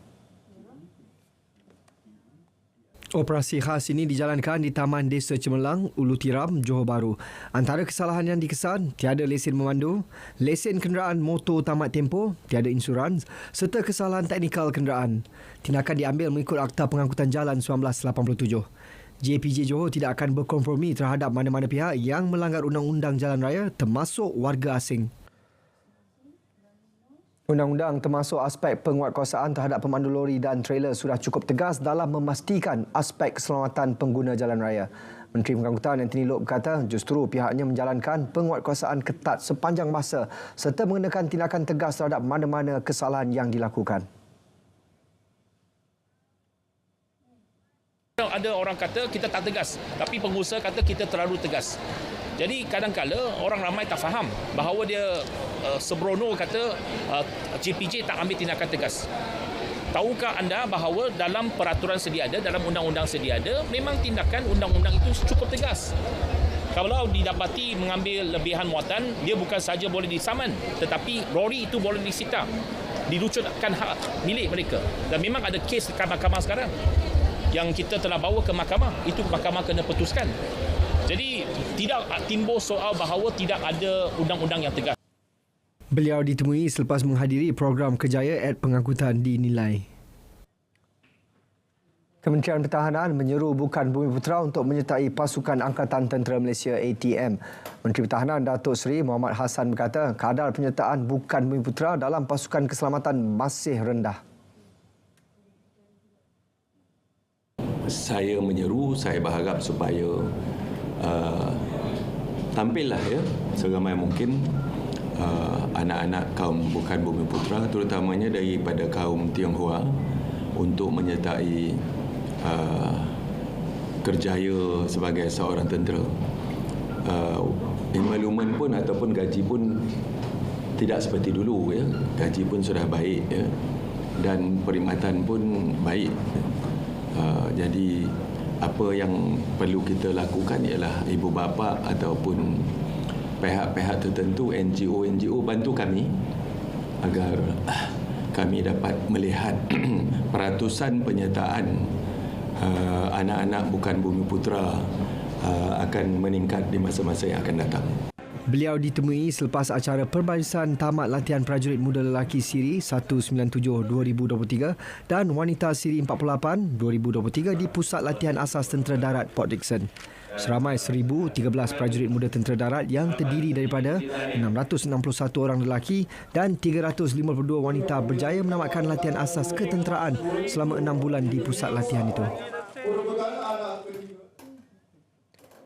Operasi khas ini dijalankan di Taman Desa Cemerlang, Ulu Tiram, Johor Bahru. Antara kesalahan yang dikesan, tiada lesen memandu, lesen kenderaan motor tamat tempoh, tiada insurans serta kesalahan teknikal kenderaan. Tindakan diambil mengikut Akta Pengangkutan Jalan 1987. JPJ Johor tidak akan berkompromi terhadap mana-mana pihak yang melanggar Undang-Undang Jalan Raya termasuk warga asing. Undang-undang termasuk aspek penguatkuasaan terhadap pemandu lori dan trailer sudah cukup tegas dalam memastikan aspek keselamatan pengguna jalan raya. Menteri Pengangkutan Anthony Loke berkata justru pihaknya menjalankan penguatkuasaan ketat sepanjang masa serta mengenakan tindakan tegas terhadap mana-mana kesalahan yang dilakukan. Ada orang kata kita tak tegas, tapi pengusaha kata kita terlalu tegas. Jadi kadang-kadang orang ramai tak faham bahawa dia sembrono kata JPJ tak ambil tindakan tegas. Tahukah anda bahawa dalam peraturan sedia ada, dalam undang-undang sedia ada, memang tindakan undang-undang itu cukup tegas. Kalau didapati mengambil lebihan muatan, dia bukan saja boleh disaman, tetapi lori itu boleh disita, dirucutkan hak milik mereka. Dan memang ada kes dekat mahkamah sekarang yang kita telah bawa ke mahkamah, itu mahkamah kena putuskan. Jadi tidak timbul soal bahawa tidak ada undang-undang yang tegas. Beliau ditemui selepas menghadiri program kerjaya Act Pengangkutan dinilai. Kementerian Pertahanan menyeru Bukan Bumiputera untuk menyertai pasukan Angkatan Tentera Malaysia ATM. Menteri Pertahanan Datuk Seri Muhammad Hassan berkata kadar penyertaan Bukan Bumiputera dalam pasukan keselamatan masih rendah. saya menyeru, saya berharap supaya tampillah seramai mungkin anak-anak kaum bukan Bumi Putra, terutamanya daripada kaum Tionghoa, untuk menyertai kerjaya sebagai seorang tentera. Emolumen pun ataupun gaji pun tidak seperti dulu, gaji pun sudah baik, dan perkhidmatan pun baik. Jadi apa yang perlu kita lakukan ialah ibu bapa ataupun pihak-pihak tertentu, NGO bantu kami agar kami dapat melihat peratusan penyertaan anak-anak bukan Bumi Putra akan meningkat di masa-masa yang akan datang. Beliau ditemui selepas acara perbarisan tamat latihan prajurit muda lelaki Siri 197-2023 dan wanita Siri 48 2023 di Pusat Latihan Asas Tentera Darat Port Dickson. Seramai 1,013 prajurit muda tentera darat yang terdiri daripada 661 orang lelaki dan 352 wanita berjaya menamatkan latihan asas ketenteraan selama 6 bulan di pusat latihan itu.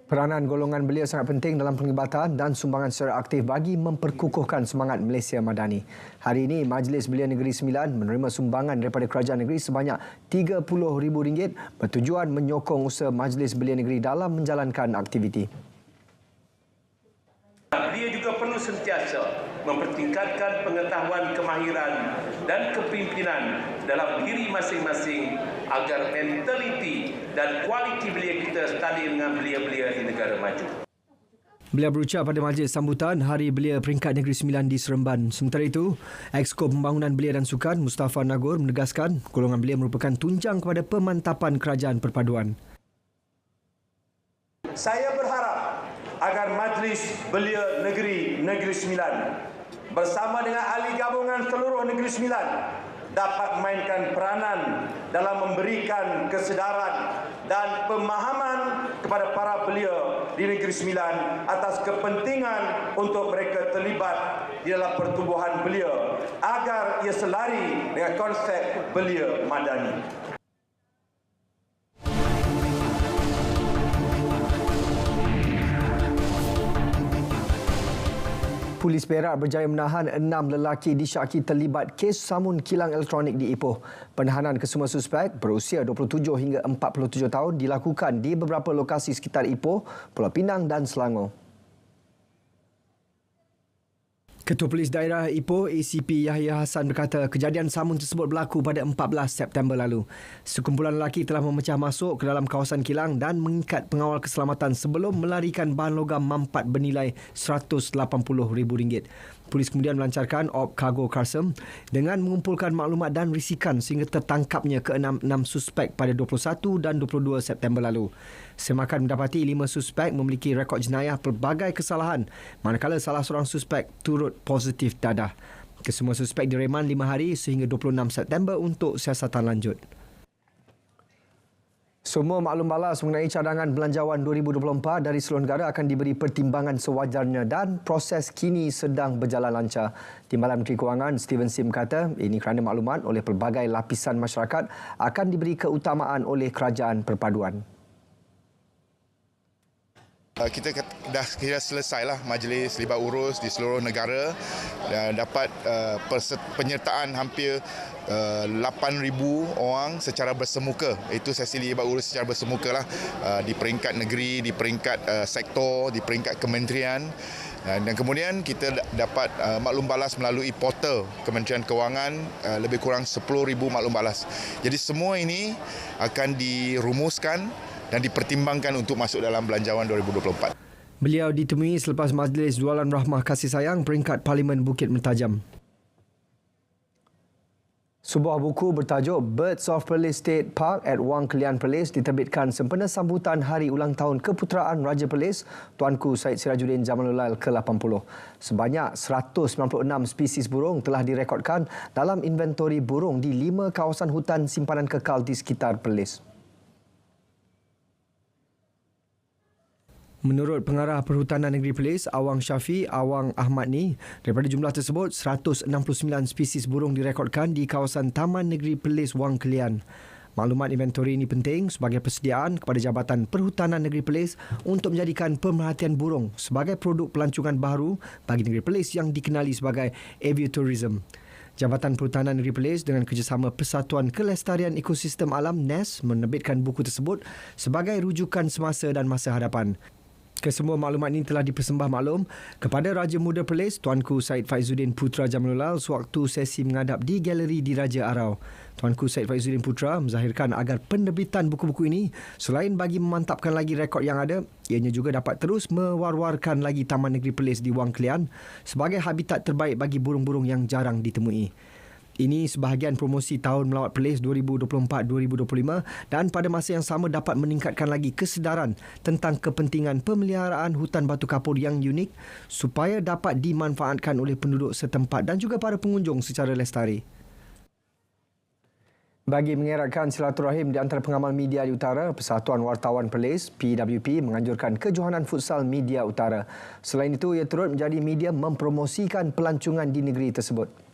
Peranan golongan belia sangat penting dalam penglibatan dan sumbangan secara aktif bagi memperkukuhkan semangat Malaysia Madani. Hari ini, Majlis Belia Negeri Sembilan menerima sumbangan daripada kerajaan negeri sebanyak RM30,000 bertujuan menyokong usaha Majlis Belia Negeri dalam menjalankan aktiviti. Dia juga perlu sentiasa mempertingkatkan pengetahuan, kemahiran dan kepimpinan dalam diri masing-masing agar mentaliti dan kualiti belia kita setara dengan belia-belia di negara maju. Beliau berucap pada majlis sambutan Hari Belia Peringkat Negeri Sembilan di Seremban. Sementara itu, Exco Pembangunan Belia dan Sukan Mustafa Nagor menegaskan golongan belia merupakan tunjang kepada pemantapan kerajaan perpaduan. Saya berharap agar Majlis Belia Negeri Sembilan bersama dengan ahli gabungan seluruh Negeri Sembilan dapat memainkan peranan dalam memberikan kesedaran dan pemahaman kepada para belia di Negeri Sembilan atas kepentingan untuk mereka terlibat di dalam pertubuhan belia agar ia selari dengan konsep belia madani. Polis Perak berjaya menahan 6 lelaki disyaki terlibat kes samun kilang elektronik di Ipoh. Penahanan kesemua suspek berusia 27 hingga 47 tahun dilakukan di beberapa lokasi sekitar Ipoh, Pulau Pinang dan Selangor. Ketua Polis Daerah Ipoh, ACP Yahya Hassan berkata kejadian samun tersebut berlaku pada 14 September lalu. Sekumpulan lelaki telah memecah masuk ke dalam kawasan kilang dan mengikat pengawal keselamatan sebelum melarikan bahan logam mampat bernilai RM180,000. Polis kemudian melancarkan Op Cargo Karsem dengan mengumpulkan maklumat dan risikan sehingga tertangkapnya ke-6 suspek pada 21 dan 22 September lalu. Semakan mendapati 5 suspek memiliki rekod jenayah pelbagai kesalahan, manakala salah seorang suspek turut positif dadah. Kesemua suspek direman 5 hari sehingga 26 September untuk siasatan lanjut. Semua maklum balas mengenai cadangan belanjawan 2024 dari seluruh negara akan diberi pertimbangan sewajarnya dan proses kini sedang berjalan lancar. Timbalan Menteri Kewangan Steven Sim kata ini kerana maklumat oleh pelbagai lapisan masyarakat akan diberi keutamaan oleh kerajaan perpaduan. Kita dah kira selesailah majlis libat urus di seluruh negara dan dapat penyertaan hampir 8,000 orang secara bersemuka. Itu sesi libat urus secara bersemuka lah di peringkat negeri, di peringkat sektor, di peringkat kementerian. Dan kemudian kita dapat maklum balas melalui portal Kementerian Kewangan lebih kurang 10,000 maklum balas. Jadi semua ini akan dirumuskan dan dipertimbangkan untuk masuk dalam belanjawan 2024. Beliau ditemui selepas Majlis Jualan Rahmah Kasih Sayang peringkat Parlimen Bukit Mentajam. Sebuah buku bertajuk Birds of Perlis State Park at Wang Kelian Perlis diterbitkan sempena sambutan Hari Ulang Tahun Keputeraan Raja Perlis Tuanku Syed Sirajuddin Jamalulail ke-80. Sebanyak 196 spesies burung telah direkodkan dalam inventori burung di 5 kawasan hutan simpanan kekal di sekitar Perlis. Menurut Pengarah Perhutanan Negeri Perlis, Awang Syafi Awang Ahmad ni, daripada jumlah tersebut, 169 spesies burung direkodkan di kawasan Taman Negeri Perlis Wang Kelian. Maklumat inventory ini penting sebagai persediaan kepada Jabatan Perhutanan Negeri Perlis untuk menjadikan pemerhatian burung sebagai produk pelancongan baru bagi negeri Perlis yang dikenali sebagai aviotourism. Jabatan Perhutanan Negeri Perlis dengan kerjasama Persatuan Kelestarian Ekosistem Alam NES menerbitkan buku tersebut sebagai rujukan semasa dan masa hadapan. Kesemua maklumat ini telah dipersembah maklum kepada Raja Muda Perlis Tuanku Said Faizuddin Putra Jamalulal sewaktu sesi menghadap di galeri di Raja Arau. Tuanku Said Faizuddin Putra menzahirkan agar penerbitan buku-buku ini selain bagi memantapkan lagi rekod yang ada, ianya juga dapat terus mewar-warkan lagi Taman Negeri Perlis di Wang Kelian sebagai habitat terbaik bagi burung-burung yang jarang ditemui. Ini sebahagian promosi Tahun Melawat Perlis 2024-2025 dan pada masa yang sama dapat meningkatkan lagi kesedaran tentang kepentingan pemeliharaan hutan batu kapur yang unik supaya dapat dimanfaatkan oleh penduduk setempat dan juga para pengunjung secara lestari. Bagi mengeratkan silaturahim di antara pengamal media di utara, Persatuan Wartawan Perlis PWP menganjurkan kejohanan futsal media utara. Selain itu, ia turut menjadi media mempromosikan pelancongan di negeri tersebut.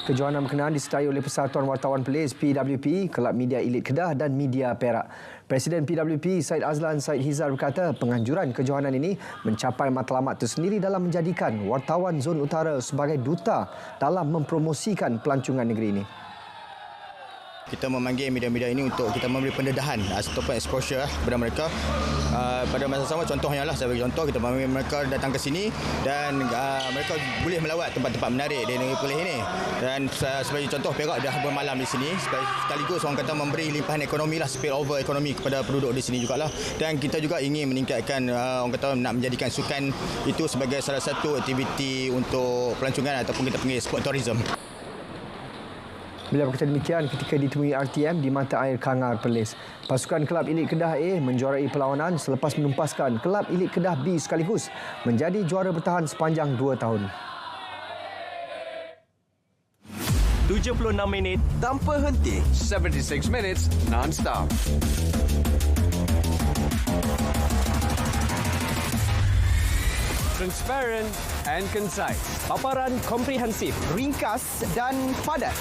Kejohanan berkenaan disertai oleh Persatuan Wartawan Perlis PWP, Kelab Media Elit Kedah dan Media Perak. Presiden PWP Syed Azlan Syed Hizar berkata penganjuran kejohanan ini mencapai matlamat tersendiri dalam menjadikan wartawan Zon Utara sebagai duta dalam mempromosikan pelancongan negeri ini. Kita memanggil media-media ini untuk kita memberi pendedahan ataupun exposure kepada mereka. Pada masa sama, contohnya lah, saya bagi contoh, kita memanggil mereka datang ke sini dan mereka boleh melawat tempat-tempat menarik di negeri Perlis ini. Dan sebagai contoh, Perak dah bermalam di sini. Sekaligus orang kata memberi limpahan ekonomi lah, spill over ekonomi kepada penduduk di sini jugalah. Dan kita juga ingin meningkatkan, orang kata nak menjadikan sukan itu sebagai salah satu aktiviti untuk pelancongan ataupun kita panggil sport tourism. Beliau berkata demikian ketika ditemui RTM di Mata Air Kangar Perlis. Pasukan Kelab Elit Kedah A menjuarai perlawanan selepas menumpaskan Kelab Elit Kedah B sekaligus menjadi juara bertahan sepanjang 2 tahun. 76 minit tanpa henti. 76 minutes non-stop. Transparent and concise. Paparan komprehensif, ringkas dan padat.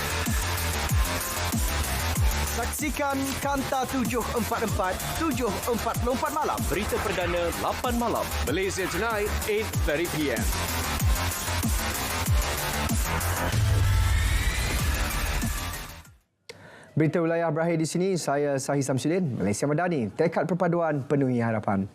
Saksikan Kanta 744, 7.44 malam. Berita perdana 8 malam. Malaysia Tonight, 8:30 PM. Berita wilayah berakhir di sini. Saya Sahih Samsudin, Malaysia Madani. Tekad perpaduan penuhi harapan.